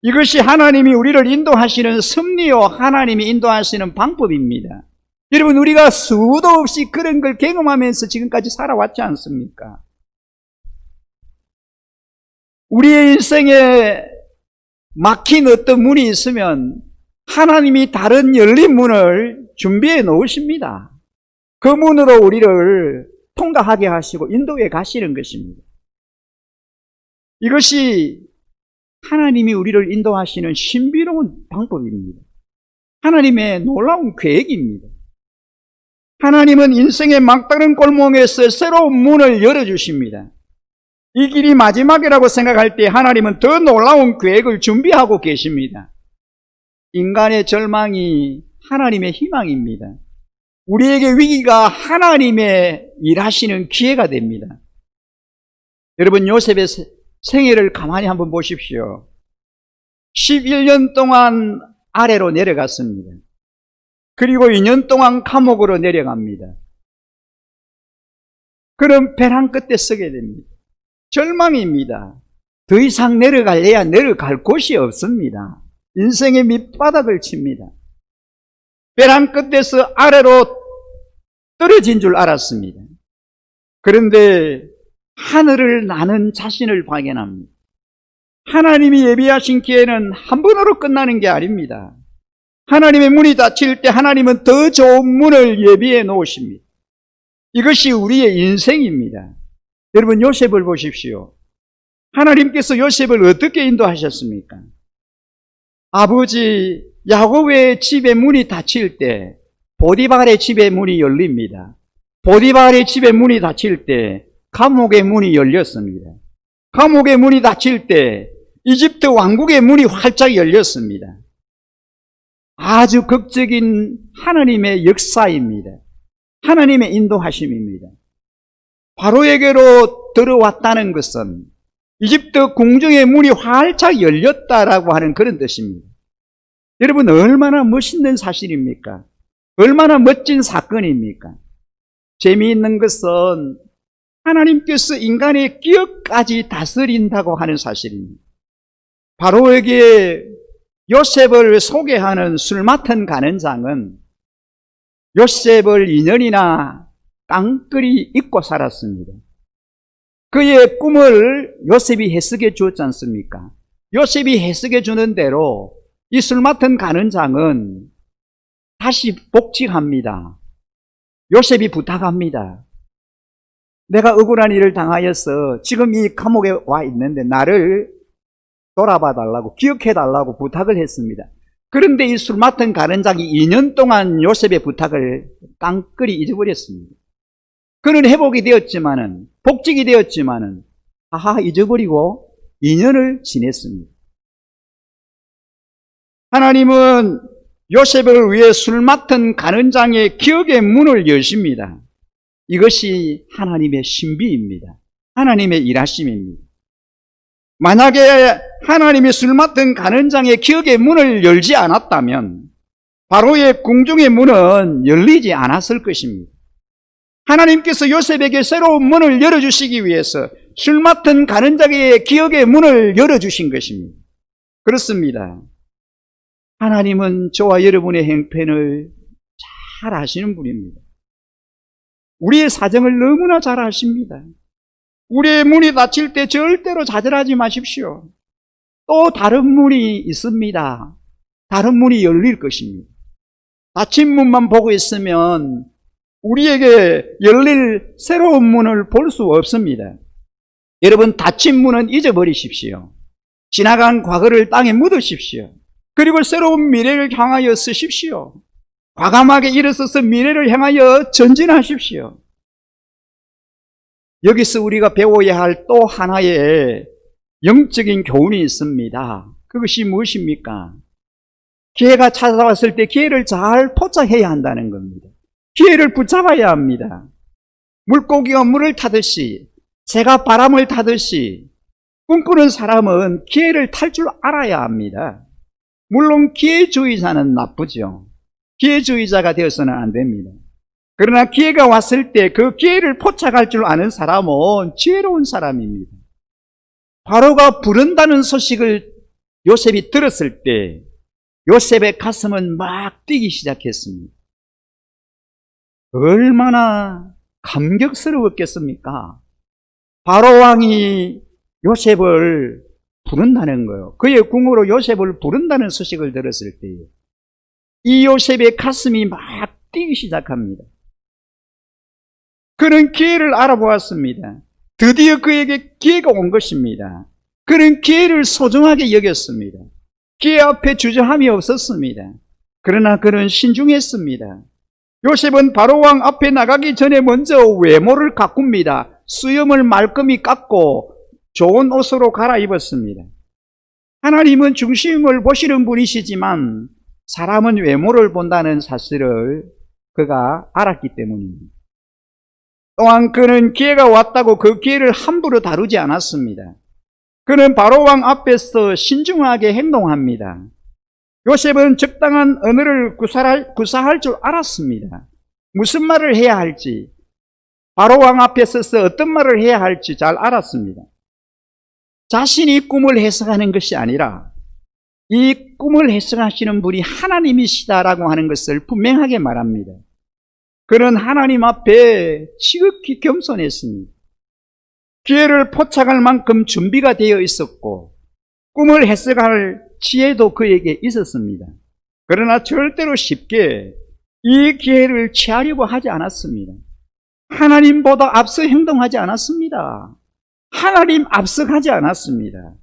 이것이 하나님이 우리를 인도하시는 섭리요, 하나님이 인도하시는 방법입니다. 여러분, 우리가 수도 없이 그런 걸 경험하면서 지금까지 살아왔지 않습니까? 우리의 인생에 막힌 어떤 문이 있으면 하나님이 다른 열린 문을 준비해 놓으십니다. 그 문으로 우리를 통과하게 하시고 인도해 가시는 것입니다. 이것이 하나님이 우리를 인도하시는 신비로운 방법입니다. 하나님의 놀라운 계획입니다. 하나님은 인생의 막다른 골목에서 새로운 문을 열어주십니다. 이 길이 마지막이라고 생각할 때 하나님은 더 놀라운 계획을 준비하고 계십니다. 인간의 절망이 하나님의 희망입니다. 우리에게 위기가 하나님의 일하시는 기회가 됩니다. 여러분, 요셉의 생애를 가만히 한번 보십시오. 11년 동안 아래로 내려갔습니다. 그리고 2년 동안 감옥으로 내려갑니다. 그럼 벼랑 끝에 서게 됩니다. 절망입니다. 더 이상 내려갈래야 내려갈 곳이 없습니다. 인생의 밑바닥을 칩니다. 벼랑 끝에서 아래로 떨어진 줄 알았습니다. 그런데 하늘을 나는 자신을 발견합니다. 하나님이 예비하신 기회는 한 번으로 끝나는 게 아닙니다. 하나님의 문이 닫힐 때 하나님은 더 좋은 문을 예비해 놓으십니다. 이것이 우리의 인생입니다. 여러분, 요셉을 보십시오. 하나님께서 요셉을 어떻게 인도하셨습니까? 아버지 야곱의 집의 문이 닫힐 때 보디발의 집의 문이 열립니다. 보디발의 집의 문이 닫힐 때 감옥의 문이 열렸습니다. 감옥의 문이 닫힐 때 이집트 왕국의 문이 활짝 열렸습니다. 아주 극적인 하나님의 역사입니다. 하나님의 인도하심입니다. 바로에게로 들어왔다는 것은 이집트 궁정의 문이 활짝 열렸다라고 하는 그런 뜻입니다. 여러분, 얼마나 멋있는 사실입니까? 얼마나 멋진 사건입니까? 재미있는 것은 하나님께서 인간의 기억까지 다스린다고 하는 사실입니다. 바로에게 요셉을 소개하는 술 맡은 간원장은 요셉을 2년이나 깡그리 잊고 살았습니다. 그의 꿈을 요셉이 해석해 주었지 않습니까? 요셉이 해석해 주는 대로 이 술 맡은 간원장은 다시 복직합니다. 요셉이 부탁합니다. 내가 억울한 일을 당하여서 지금 이 감옥에 와 있는데 나를 돌아봐 달라고, 기억해 달라고 부탁을 했습니다. 그런데 이 술 맡은 간원장이 2년 동안 요셉의 부탁을 깡그리 잊어버렸습니다. 그는 회복이 되었지만은, 복직이 되었지만은, 잊어버리고 2년을 지냈습니다. 하나님은 요셉을 위해 술 맡은 간원장의 기억의 문을 여십니다. 이것이 하나님의 신비입니다. 하나님의 일하심입니다. 만약에 하나님이 술 맡은 간원장의 기억의 문을 열지 않았다면 바로의 궁중의 문은 열리지 않았을 것입니다. 하나님께서 요셉에게 새로운 문을 열어주시기 위해서 술 맡은 간원장의 기억의 문을 열어주신 것입니다. 그렇습니다. 하나님은 저와 여러분의 형편을 잘 아시는 분입니다. 우리의 사정을 너무나 잘 아십니다. 우리의 문이 닫힐 때 절대로 좌절하지 마십시오. 또 다른 문이 있습니다. 다른 문이 열릴 것입니다. 닫힌 문만 보고 있으면 우리에게 열릴 새로운 문을 볼 수 없습니다. 여러분, 닫힌 문은 잊어버리십시오. 지나간 과거를 땅에 묻으십시오. 그리고 새로운 미래를 향하여 쓰십시오. 과감하게 일어서서 미래를 향하여 전진하십시오. 여기서 우리가 배워야 할 또 하나의 영적인 교훈이 있습니다. 그것이 무엇입니까? 기회가 찾아왔을 때 기회를 잘 포착해야 한다는 겁니다. 기회를 붙잡아야 합니다. 물고기가 물을 타듯이, 새가 바람을 타듯이 꿈꾸는 사람은 기회를 탈 줄 알아야 합니다. 물론 기회주의자는 나쁘죠. 기회주의자가 되어서는 안 됩니다. 그러나 기회가 왔을 때 그 기회를 포착할 줄 아는 사람은 지혜로운 사람입니다. 바로가 부른다는 소식을 요셉이 들었을 때 요셉의 가슴은 막 뛰기 시작했습니다. 얼마나 감격스러웠겠습니까? 바로 왕이 요셉을 부른다는 거예요. 그의 궁으로 요셉을 부른다는 소식을 들었을 때 이 요셉의 가슴이 막 뛰기 시작합니다. 그는 기회를 알아보았습니다. 드디어 그에게 기회가 온 것입니다. 그는 기회를 소중하게 여겼습니다. 기회 앞에 주저함이 없었습니다. 그러나 그는 신중했습니다. 요셉은 바로왕 앞에 나가기 전에 먼저 외모를 가꿉니다. 수염을 말끔히 깎고 좋은 옷으로 갈아입었습니다. 하나님은 중심을 보시는 분이시지만 사람은 외모를 본다는 사실을 그가 알았기 때문입니다. 또한 그는 기회가 왔다고 그 기회를 함부로 다루지 않았습니다. 그는 바로왕 앞에서 신중하게 행동합니다. 요셉은 적당한 언어를 구사할 줄 알았습니다. 무슨 말을 해야 할지, 바로왕 앞에 서서 어떤 말을 해야 할지 잘 알았습니다. 자신이 꿈을 해석하는 것이 아니라 이 꿈을 해석하시는 분이 하나님이시다라고 하는 것을 분명하게 말합니다. 그는 하나님 앞에 지극히 겸손했습니다. 기회를 포착할 만큼 준비가 되어 있었고 꿈을 해석할 지혜도 그에게 있었습니다. 그러나 절대로 쉽게 이 기회를 취하려고 하지 않았습니다. 하나님보다 앞서 행동하지 않았습니다. 하나님 앞서가지 않았습니다.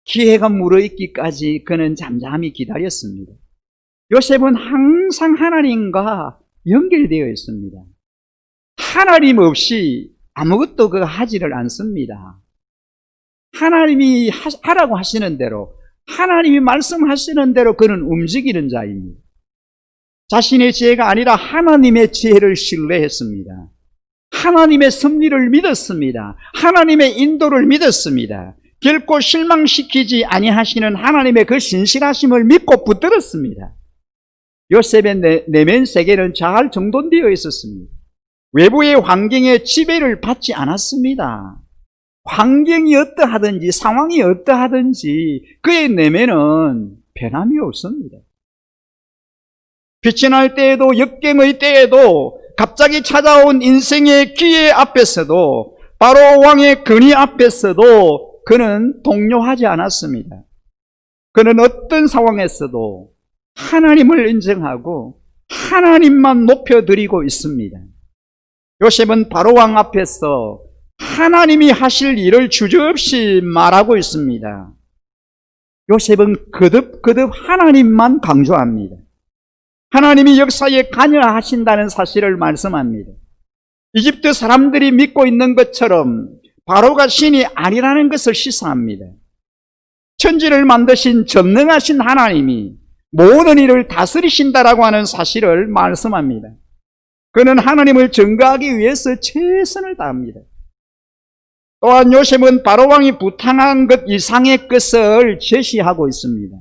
기회가 물어있기까지 그는 잠잠히 기다렸습니다. 요셉은 항상 하나님과 연결되어 있습니다. 하나님 없이 아무것도 그가 하지를 않습니다. 하나님이 하라고 하시는 대로, 하나님이 말씀하시는 대로 그는 움직이는 자입니다. 자신의 지혜가 아니라 하나님의 지혜를 신뢰했습니다. 하나님의 섭리를 믿었습니다. 하나님의 인도를 믿었습니다. 결코 실망시키지 아니하시는 하나님의 그 신실하심을 믿고 붙들었습니다. 요셉의 내면 세계는 잘 정돈되어 있었습니다. 외부의 환경에 지배를 받지 않았습니다. 환경이 어떠하든지 상황이 어떠하든지 그의 내면은 변함이 없습니다. 빛이 날 때에도 역경의 때에도 갑자기 찾아온 인생의 기회 앞에서도 바로 왕의 근위 앞에서도 그는 동요하지 않았습니다. 그는 어떤 상황에서도 하나님을 인정하고 하나님만 높여드리고 있습니다. 요셉은 바로왕 앞에서 하나님이 하실 일을 주저없이 말하고 있습니다. 요셉은 거듭 하나님만 강조합니다. 하나님이 역사에 관여하신다는 사실을 말씀합니다. 이집트 사람들이 믿고 있는 것처럼 바로가 신이 아니라는 것을 시사합니다. 천지를 만드신 전능하신 하나님이 모든 일을 다스리신다라고 하는 사실을 말씀합니다. 그는 하나님을 증거하기 위해서 최선을 다합니다. 또한 요셉은 바로왕이 부탁한 것 이상의 것을 제시하고 있습니다.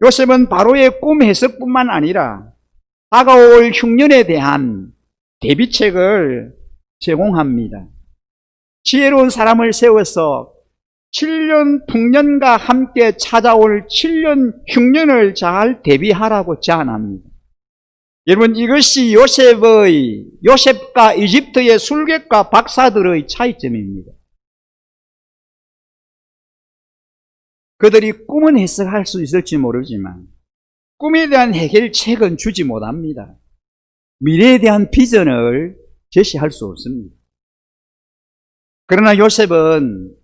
요셉은 바로의 꿈 해석뿐만 아니라 다가올 흉년에 대한 대비책을 제공합니다. 지혜로운 사람을 세워서 7년 풍년과 함께 찾아올 7년 흉년을 잘 대비하라고 제안합니다. 여러분, 이것이 요셉과 이집트의 술객과 박사들의 차이점입니다. 그들이 꿈은 해석할 수 있을지 모르지만 꿈에 대한 해결책은 주지 못합니다. 미래에 대한 비전을 제시할 수 없습니다. 그러나 요셉은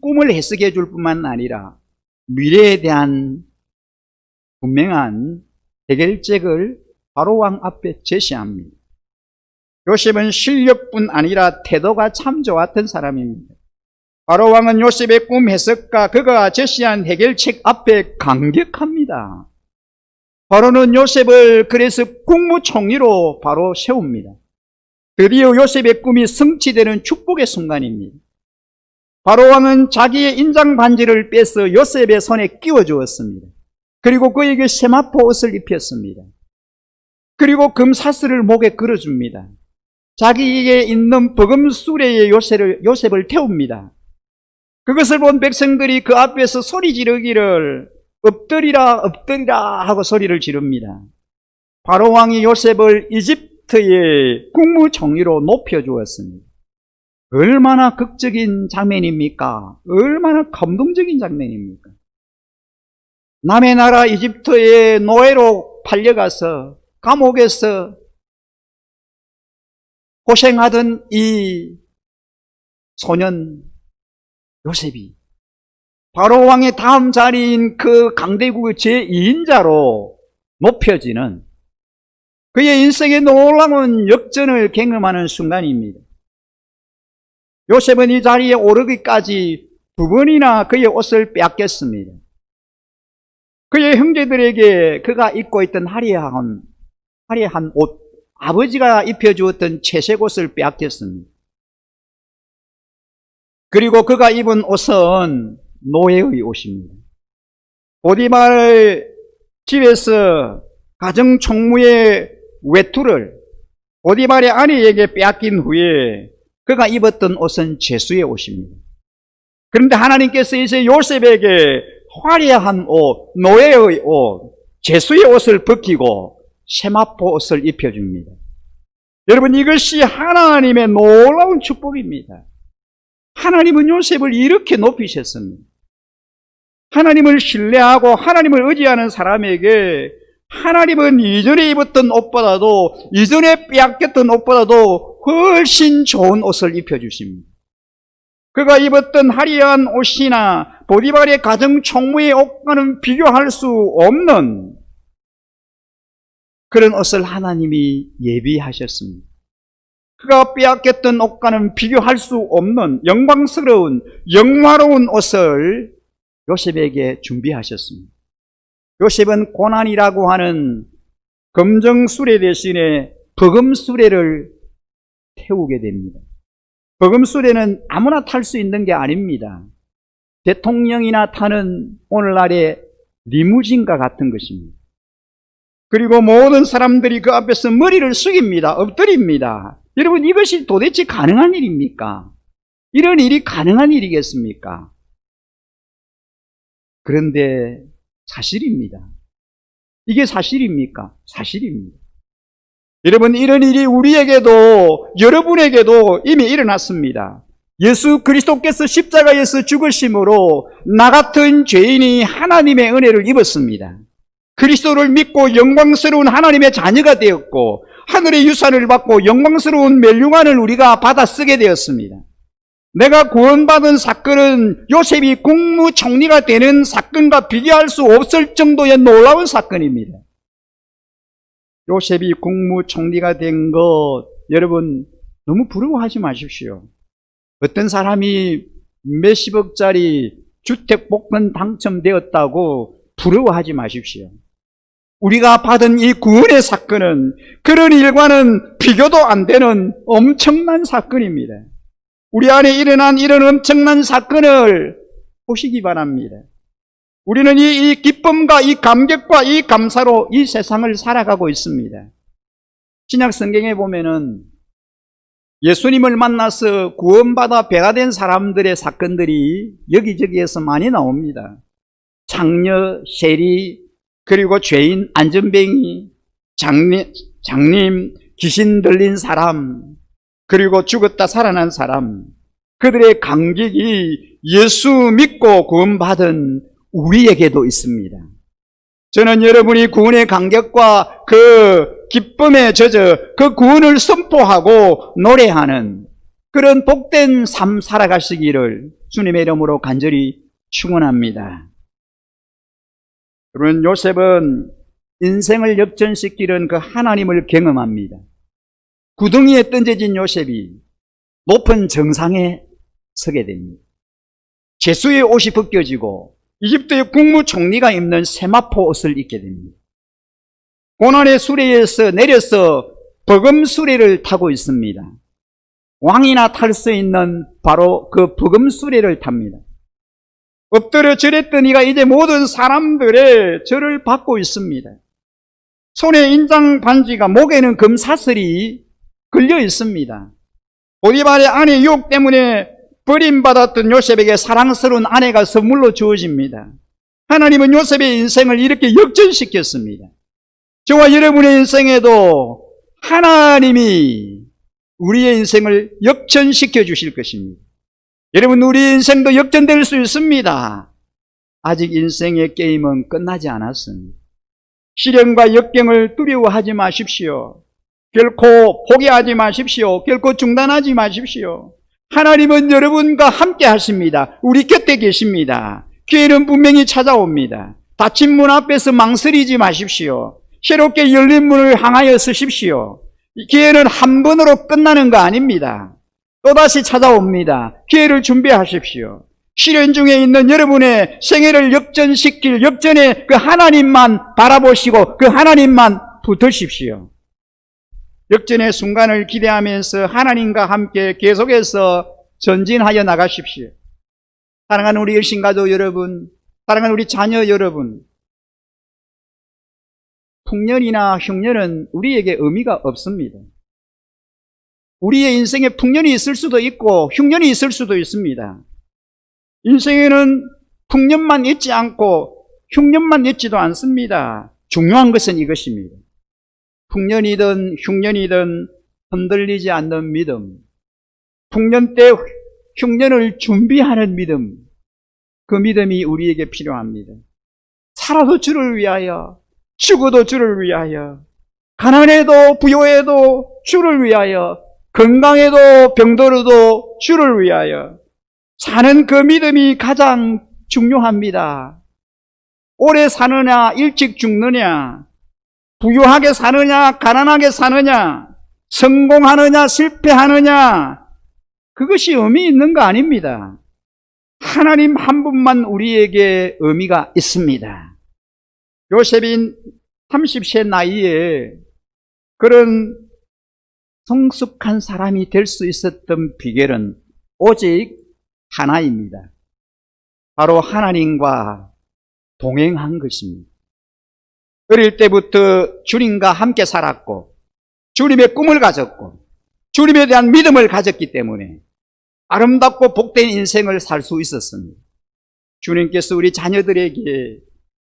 꿈을 해석해 줄 뿐만 아니라 미래에 대한 분명한 해결책을 바로왕 앞에 제시합니다. 요셉은 실력뿐 아니라 태도가 참 좋았던 사람입니다. 바로왕은 요셉의 꿈 해석과 그가 제시한 해결책 앞에 감격합니다. 바로는 요셉을 그래서 국무총리로 바로 세웁니다. 드디어 요셉의 꿈이 성취되는 축복의 순간입니다. 바로왕은 자기의 인장 반지를 빼서 요셉의 손에 끼워주었습니다. 그리고 그에게 세마포 옷을 입혔습니다. 그리고 금사슬을 목에 걸어줍니다. 자기에게 있는 버금 수레에 요셉을 태웁니다. 그것을 본 백성들이 그 앞에서 소리 지르기를 엎드리라 엎드리라 하고 소리를 지릅니다. 바로왕이 요셉을 이집트의 국무총리로 높여주었습니다. 얼마나 극적인 장면입니까? 얼마나 감동적인 장면입니까? 남의 나라 이집트의 노예로 팔려가서 감옥에서 고생하던 이 소년 요셉이 바로왕의 다음 자리인 그 강대국의 제2인자로 높여지는 그의 인생의 놀라운 역전을 경험하는 순간입니다. 요셉은 이 자리에 오르기까지 2번이나 그의 옷을 빼앗겼습니다. 그의 형제들에게 그가 입고 있던 화려한 옷, 아버지가 입혀주었던 채색 옷을 빼앗겼습니다. 그리고 그가 입은 옷은 노예의 옷입니다. 보디발 집에서 가정총무의 외투를 보디발의 아내에게 빼앗긴 후에 그가 입었던 옷은 죄수의 옷입니다. 그런데 하나님께서 이제 요셉에게 화려한 옷, 노예의 옷, 죄수의 옷을 벗기고 세마포 옷을 입혀줍니다. 여러분, 이것이 하나님의 놀라운 축복입니다. 하나님은 요셉을 이렇게 높이셨습니다. 하나님을 신뢰하고 하나님을 의지하는 사람에게 하나님은 이전에 입었던 옷보다도, 이전에 빼앗겼던 옷보다도 훨씬 좋은 옷을 입혀주십니다. 그가 입었던 화려한 옷이나 보디발의 가정 총무의 옷과는 비교할 수 없는 그런 옷을 하나님이 예비하셨습니다. 그가 빼앗겼던 옷과는 비교할 수 없는 영광스러운 영화로운 옷을 요셉에게 준비하셨습니다. 요셉은 고난이라고 하는 검정수레 대신에 버금수레를 태우게 됩니다. 버금수레는 아무나 탈 수 있는 게 아닙니다. 대통령이나 타는 오늘날의 리무진과 같은 것입니다. 그리고 모든 사람들이 그 앞에서 머리를 숙입니다. 엎드립니다. 여러분, 이것이 도대체 가능한 일입니까? 이런 일이 가능한 일이겠습니까? 그런데 사실입니다. 이게 사실입니까? 사실입니다. 여러분, 이런 일이 우리에게도, 여러분에게도 이미 일어났습니다. 예수 그리스도께서 십자가에서 죽으심으로 나 같은 죄인이 하나님의 은혜를 입었습니다. 그리스도를 믿고 영광스러운 하나님의 자녀가 되었고 하늘의 유산을 받고 영광스러운 멸류관을 우리가 받아 쓰게 되었습니다. 내가 구원받은 사건은 요셉이 국무총리가 되는 사건과 비교할 수 없을 정도의 놀라운 사건입니다. 요셉이 국무총리가 된 것, 여러분 너무 부러워하지 마십시오. 어떤 사람이 몇십억짜리 주택복권 당첨되었다고 부러워하지 마십시오. 우리가 받은 이 구원의 사건은 그런 일과는 비교도 안 되는 엄청난 사건입니다. 우리 안에 일어난 이런 엄청난 사건을 보시기 바랍니다. 우리는 이 기쁨과 이 감격과 이 감사로 이 세상을 살아가고 있습니다. 신약 성경에 보면은 예수님을 만나서 구원받아 배가 된 사람들의 사건들이 여기저기에서 많이 나옵니다. 장녀, 세리, 그리고 죄인, 안전뱅이, 장님, 귀신 들린 사람, 그리고 죽었다 살아난 사람, 그들의 감격이 예수 믿고 구원받은 우리에게도 있습니다. 저는 여러분이 구원의 감격과 그 기쁨에 젖어 그 구원을 선포하고 노래하는 그런 복된 삶 살아가시기를 주님의 이름으로 간절히 축원합니다. 여러분, 요셉은 인생을 역전시키는 그 하나님을 경험합니다. 구덩이에 던져진 요셉이 높은 정상에 서게 됩니다. 제수의 옷이 벗겨지고 이집트의 국무총리가 입는 세마포 옷을 입게 됩니다. 고난의 수레에서 내려서 버금 수레를 타고 있습니다. 왕이나 탈 수 있는 바로 그 버금 수레를 탑니다. 엎드려 절했더니가 이제 모든 사람들의 절을 받고 있습니다. 손에 인장 반지가, 목에는 금사슬이 걸려 있습니다. 보디발의 아내 유혹 때문에 버림받았던 요셉에게 사랑스러운 아내가 선물로 주어집니다. 하나님은 요셉의 인생을 이렇게 역전시켰습니다. 저와 여러분의 인생에도 하나님이 우리의 인생을 역전시켜 주실 것입니다. 여러분, 우리 인생도 역전될 수 있습니다. 아직 인생의 게임은 끝나지 않았습니다. 시련과 역경을 두려워하지 마십시오. 결코 포기하지 마십시오. 결코 중단하지 마십시오. 하나님은 여러분과 함께 하십니다. 우리 곁에 계십니다. 기회는 분명히 찾아옵니다. 닫힌 문 앞에서 망설이지 마십시오. 새롭게 열린 문을 향하여 서십시오. 기회는 한 번으로 끝나는 거 아닙니다. 또다시 찾아옵니다. 기회를 준비하십시오. 시련 중에 있는 여러분의 생애를 역전시킬 역전의 그 하나님만 바라보시고 그 하나님만 붙으십시오. 역전의 순간을 기대하면서 하나님과 함께 계속해서 전진하여 나가십시오. 사랑하는 우리 일신가족 여러분, 사랑하는 우리 자녀 여러분, 풍년이나 흉년은 우리에게 의미가 없습니다. 우리의 인생에 풍년이 있을 수도 있고 흉년이 있을 수도 있습니다. 인생에는 풍년만 있지 않고 흉년만 있지도 않습니다. 중요한 것은 이것입니다. 풍년이든 흉년이든 흔들리지 않는 믿음, 풍년 때 흉년을 준비하는 믿음, 그 믿음이 우리에게 필요합니다. 살아도 주를 위하여, 죽어도 주를 위하여, 가난해도 부요해도 주를 위하여, 건강해도 병들어도 주를 위하여 사는 그 믿음이 가장 중요합니다. 오래 사느냐 일찍 죽느냐, 부유하게 사느냐 가난하게 사느냐, 성공하느냐 실패하느냐, 그것이 의미 있는 거 아닙니다. 하나님 한 분만 우리에게 의미가 있습니다. 요셉인 30세 나이에 그런 성숙한 사람이 될 수 있었던 비결은 오직 하나입니다. 바로 하나님과 동행한 것입니다. 어릴 때부터 주님과 함께 살았고 주님의 꿈을 가졌고 주님에 대한 믿음을 가졌기 때문에 아름답고 복된 인생을 살 수 있었습니다. 주님께서 우리 자녀들에게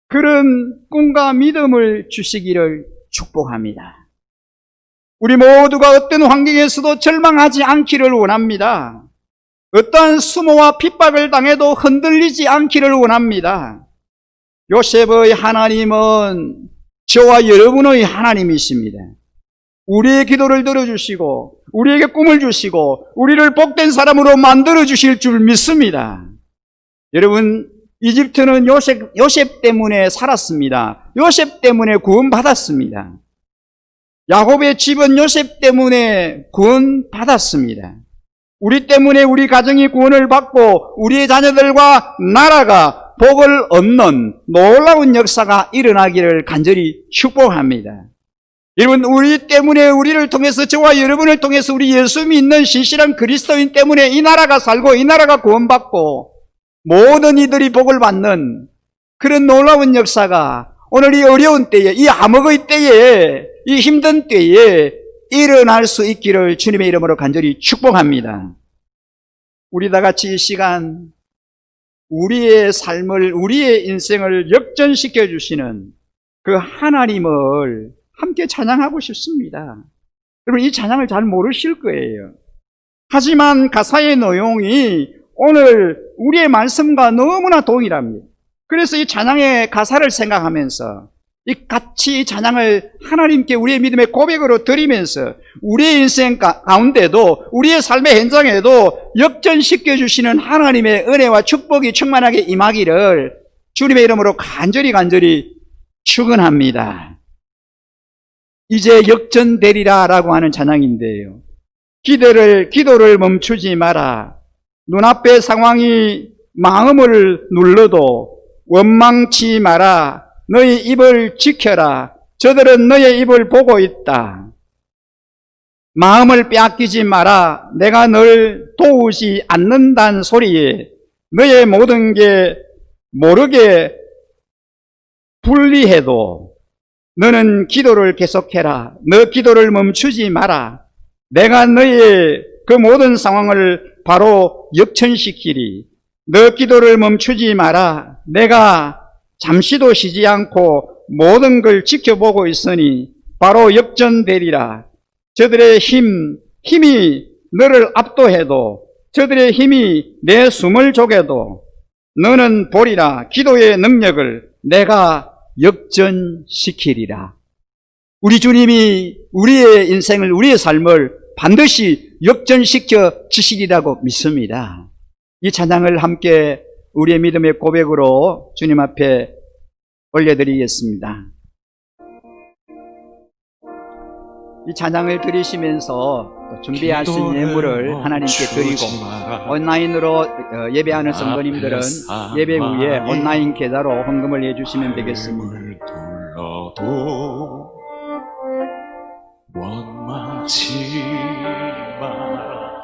그런 꿈과 믿음을 주시기를 축복합니다. 우리 모두가 어떤 환경에서도 절망하지 않기를 원합니다. 어떠한 수모와 핍박을 당해도 흔들리지 않기를 원합니다. 요셉의 하나님은 저와 여러분의 하나님이십니다. 우리의 기도를 들어주시고 우리에게 꿈을 주시고 우리를 복된 사람으로 만들어주실 줄 믿습니다. 여러분, 이집트는 요셉 때문에 살았습니다. 요셉 때문에 구원받았습니다. 야곱의 집은 요셉 때문에 구원받았습니다. 우리 때문에 우리 가정이 구원을 받고 우리의 자녀들과 나라가 복을 얻는 놀라운 역사가 일어나기를 간절히 축복합니다. 여러분, 우리 때문에 우리를 통해서 저와 여러분을 통해서 우리 예수 믿는 신실한 그리스도인 때문에 이 나라가 살고 이 나라가 구원받고 모든 이들이 복을 받는 그런 놀라운 역사가 오늘 이 어려운 때에, 이 암흑의 때에, 이 힘든 때에 일어날 수 있기를 주님의 이름으로 간절히 축복합니다. 우리 다 같이 이 시간 우리의 삶을, 우리의 인생을 역전시켜 주시는 그 하나님을 함께 찬양하고 싶습니다. 여러분, 이 찬양을 잘 모르실 거예요. 하지만 가사의 내용이 오늘 우리의 말씀과 너무나 동일합니다. 그래서 이 찬양의 가사를 생각하면서 같이 이 찬양을 하나님께 우리의 믿음의 고백으로 드리면서 우리의 인생 가운데도 우리의 삶의 현장에도 역전시켜 주시는 하나님의 은혜와 축복이 충만하게 임하기를 주님의 이름으로 간절히 축원합니다. 이제 역전되리라 라고 하는 찬양인데요. 기도를 멈추지 마라. 눈앞의 상황이 마음을 눌러도 원망치 마라. 너희 입을 지켜라. 저들은 너의 입을 보고 있다. 마음을 빼앗기지 마라. 내가 널 도우지 않는다는 소리에 너의 모든 게 모르게 분리해도 너는 기도를 계속해라. 너 기도를 멈추지 마라. 내가 너의 그 모든 상황을 바로 역전시키리. 너 기도를 멈추지 마라. 내가 잠시도 쉬지 않고 모든 걸 지켜보고 있으니 바로 역전되리라. 저들의 힘이 너를 압도해도, 저들의 힘이 내 숨을 쪼개도 너는 보리라. 기도의 능력을 내가 역전시키리라. 우리 주님이 우리의 인생을, 우리의 삶을 반드시 역전시켜 주시리라고 믿습니다. 이 찬양을 함께 우리의 믿음의 고백으로 주님 앞에 올려드리겠습니다. 이 찬양을 들으시면서 준비하신 예물을 하나님께 드리고, 온라인으로 예배하는 성도님들은 예배 후에 온라인 계좌로 헌금을 해주시면 되겠습니다. 둘러도 원망치 마라.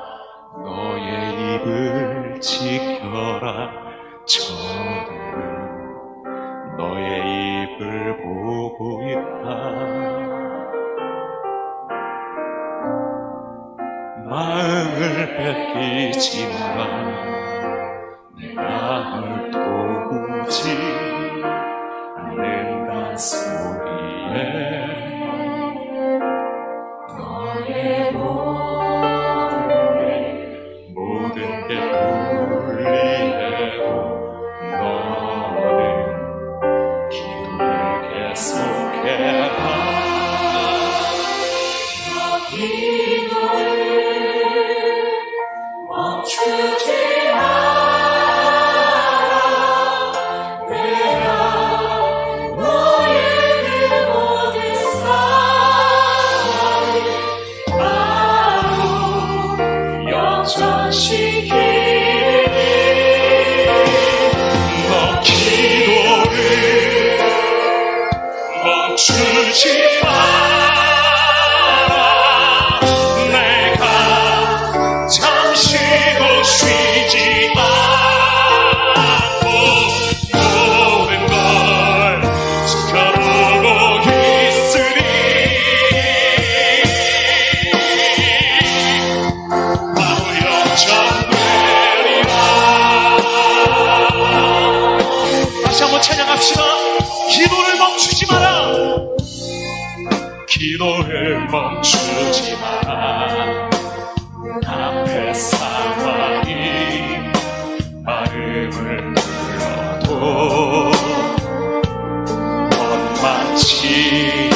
너의 입을 지켜라. 저들은 너의 입을 보고 있다. 마음을 뺏기지 마라. 내가 널 도우지 않는다 소리에 너의 모든 게 분리되고 너는 기도를 계속해라. 멈추지 마라. 내가 너의 그 모든 사랑을 바로 역전시키니 너 기도를 멈추지 마라. 잠시도 쉬지 않고 모든 걸 지켜보고 있으니 바로 역전되리라. 다시 한번 찬양합시다. 기도를 멈추지 마라. 기도를 멈추지 마라. 앞에 상황이 마음을 눌러도 원망치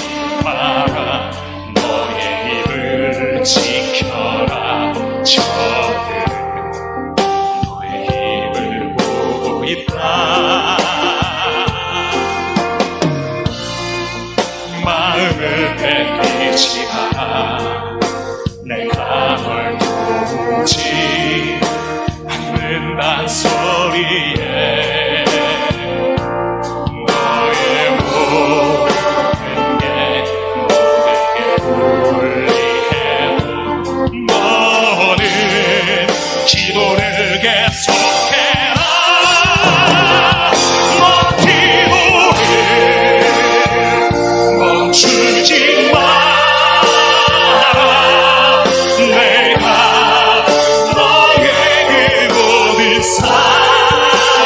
마라. 너의 입을 지켜라. 저들은 너의 입을 보고 있다. 마음을 뺏기지 마라. 내가 널 도우지 않는단 소리에 너의 모든 게 분리해도 너는 기도를 계속해라. 너 기도를 멈추지 마. 내가 너의 그 모든 사랑을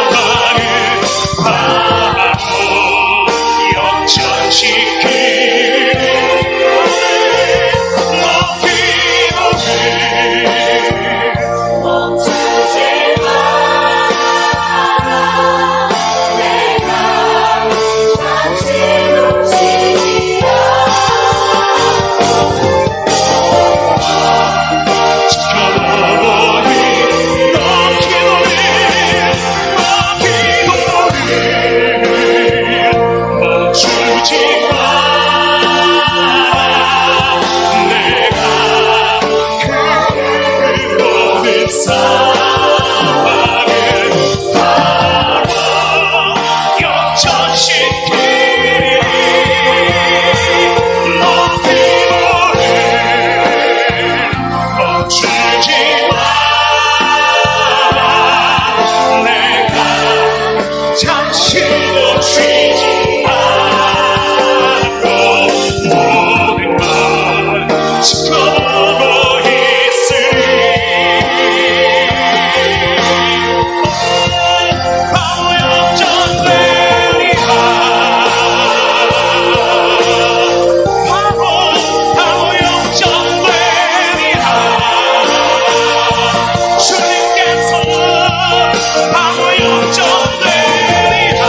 파고 역전되리라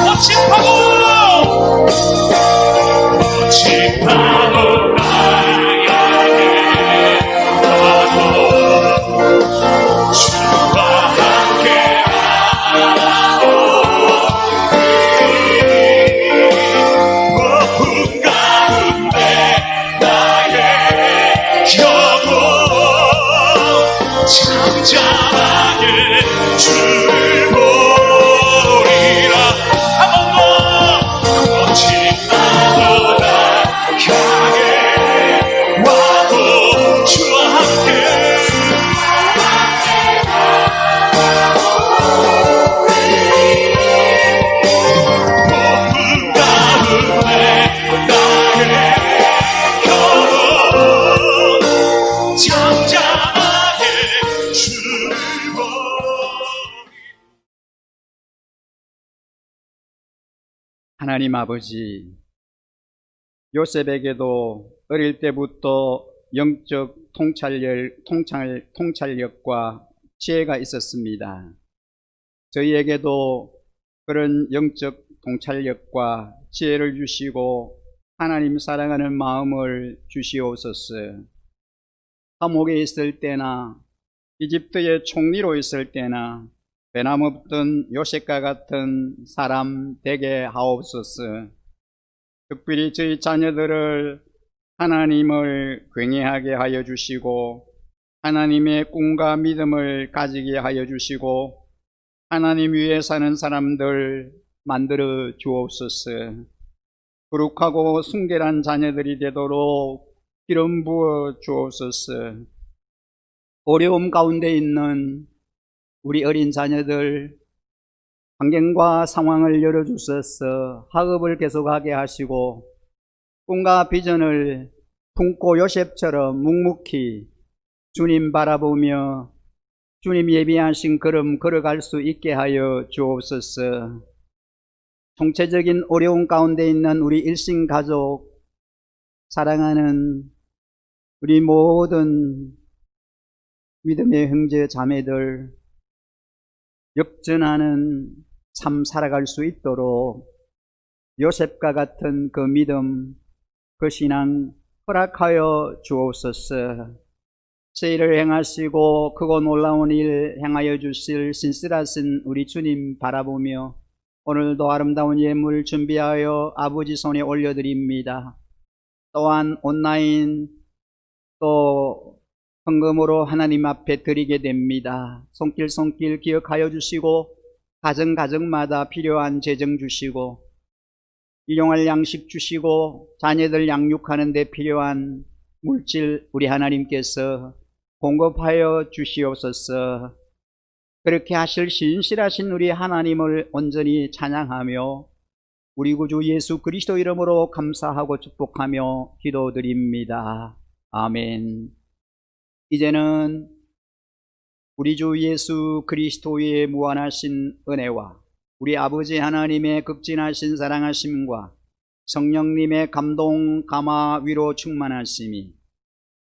꽃이 파고 나에게 와도 주와 함께하고 높은 가운데 나의 영혼 잠잠하게 주를 보리라 한 번 더 꽃이 나도 나 향해 와도 주와 함께 높은 가운데 나의 영혼 잠잠하게 주를 하나님 아버지, 요셉에게도 어릴 때부터 영적 통찰력과 지혜가 있었습니다. 저희에게도 그런 영적 통찰력과 지혜를 주시고 하나님 사랑하는 마음을 주시옵소서. 감옥에 있을 때나 이집트의 총리로 있을 때나 변함없던 요셉과 같은 사람 되게 하옵소서. 특별히 저희 자녀들을 하나님을 경외하게 하여 주시고 하나님의 꿈과 믿음을 가지게 하여 주시고 하나님 위에 사는 사람들 만들어 주옵소서. 거룩하고 순결한 자녀들이 되도록 기름 부어 주옵소서. 어려움 가운데 있는 우리 어린 자녀들 환경과 상황을 열어주셔서 학업을 계속하게 하시고 꿈과 비전을 품고 요셉처럼 묵묵히 주님 바라보며 주님 예비하신 걸음 걸어갈 수 있게 하여 주옵소서. 총체적인 어려움 가운데 있는 우리 일신 가족, 사랑하는 우리 모든 믿음의 형제 자매들 역전하는 삶 살아갈 수 있도록 요셉과 같은 그 믿음, 그 신앙 허락하여 주옵소서. 세일을 행하시고 크고 놀라운 일 행하여 주실 신실하신 우리 주님 바라보며 오늘도 아름다운 예물 준비하여 아버지 손에 올려드립니다. 또한 온라인 또 헌금으로 하나님 앞에 드리게 됩니다. 손길 기억하여 주시고 가정마다 필요한 재정 주시고 일용할 양식 주시고 자녀들 양육하는 데 필요한 물질 우리 하나님께서 공급하여 주시옵소서. 그렇게 하실 신실하신 우리 하나님을 온전히 찬양하며 우리 구주 예수 그리스도 이름으로 감사하고 축복하며 기도드립니다. 아멘. 이제는 우리 주 예수 그리스도의 무한하신 은혜와 우리 아버지 하나님의 극진하신 사랑하심과 성령님의 감동, 감화, 위로 충만하심이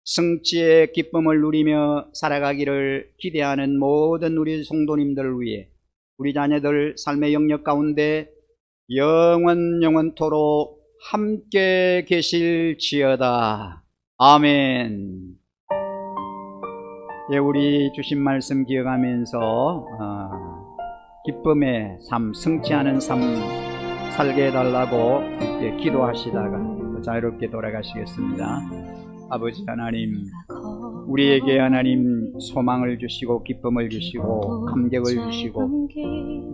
성취의 기쁨을 누리며 살아가기를 기대하는 모든 우리 성도님들을 위해 우리 자녀들 삶의 영역 가운데 영원토록 함께 계실지어다. 아멘. 예, 우리 주신 말씀 기억하면서 기쁨의 삶, 성취하는 삶 살게 해달라고 기도하시다가 자유롭게 돌아가시겠습니다. 아버지 하나님, 우리에게 하나님 소망을 주시고 기쁨을 주시고 감격을 주시고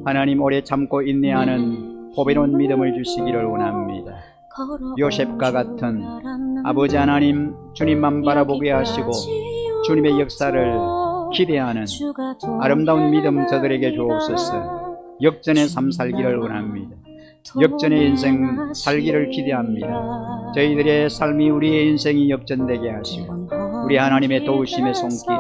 하나님 오래 참고 인내하는 보배로운 믿음을 주시기를 원합니다. 요셉과 같은 아버지 하나님, 주님만 바라보게 하시고 주님의 역사를 기대하는 아름다운 믿음 저들에게 주옵소서. 역전의 삶 살기를 원합니다. 역전의 인생 살기를 기대합니다. 저희들의 삶이 우리의 인생이 역전되게 하시고 우리 하나님의 도우심의 손길이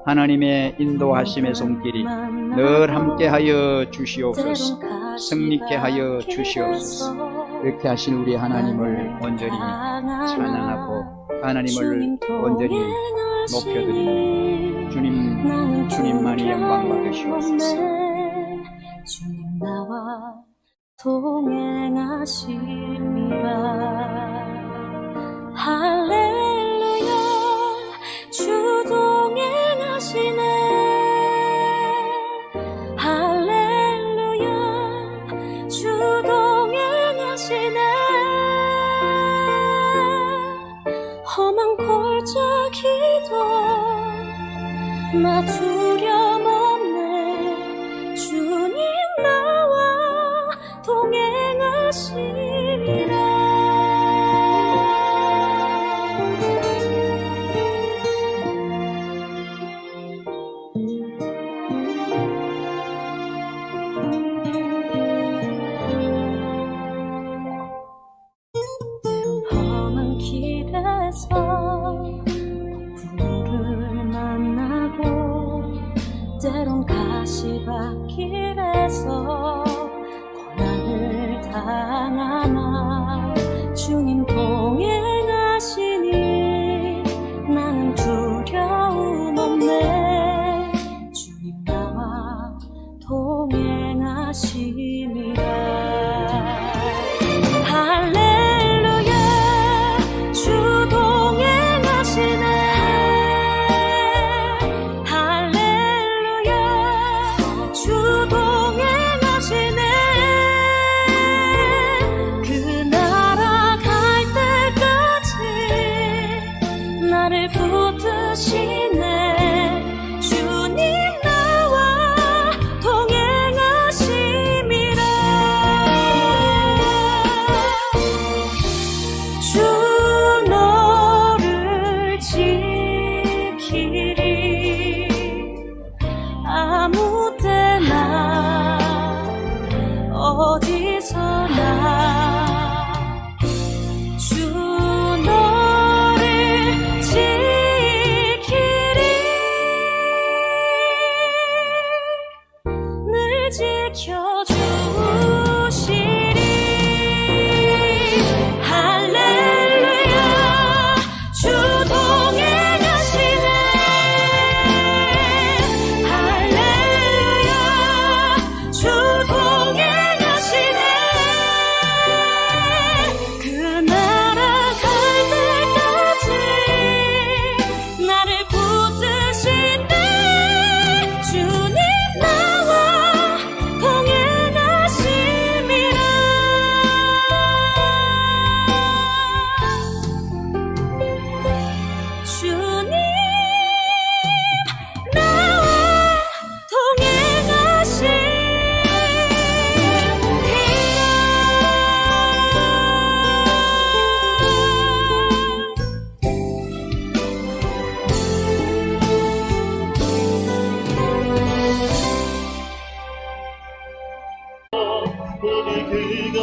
하나님의 인도하심의 손길이 늘 함께하여 주시옵소서. 승리케 하여 주시옵소서. 이렇게 하신 우리 하나님을 온전히 찬양하고 하나님을 온전히 높여드립니다. 주님 주님만이 영광 받으시옵소서. 주님 나와 동행하시리라. 할렐루야 주 동행하시네. 할렐루야 주 동행하시네. 험한 골짜기도 나 두려움 없네. 주님 나와 동행하시리라. 험한 길에서 폭풍우를 만나고 때론 가시밭길에서 고난을 당하나 주님 동행하시니 나는 두려움 없네. 주님 나와 동행하시니라. 할렐루야 주 동행하시네. 할렐루야 주 동행하시네. 그 나라 갈 때까지 나를 붙드시네. 주님 나와 동행하심이라. 주 너를 지키리. 아무 때나 어디서나 주 너를 지키리. 늘 지켜주시리. 할렐루야 주 동행하시네. 할렐루야 주 동행하시네. 그 나라 갈 때까지 나를 붙드시네. 주님 나와 동행하심이라. 주님 나와 오늘 그가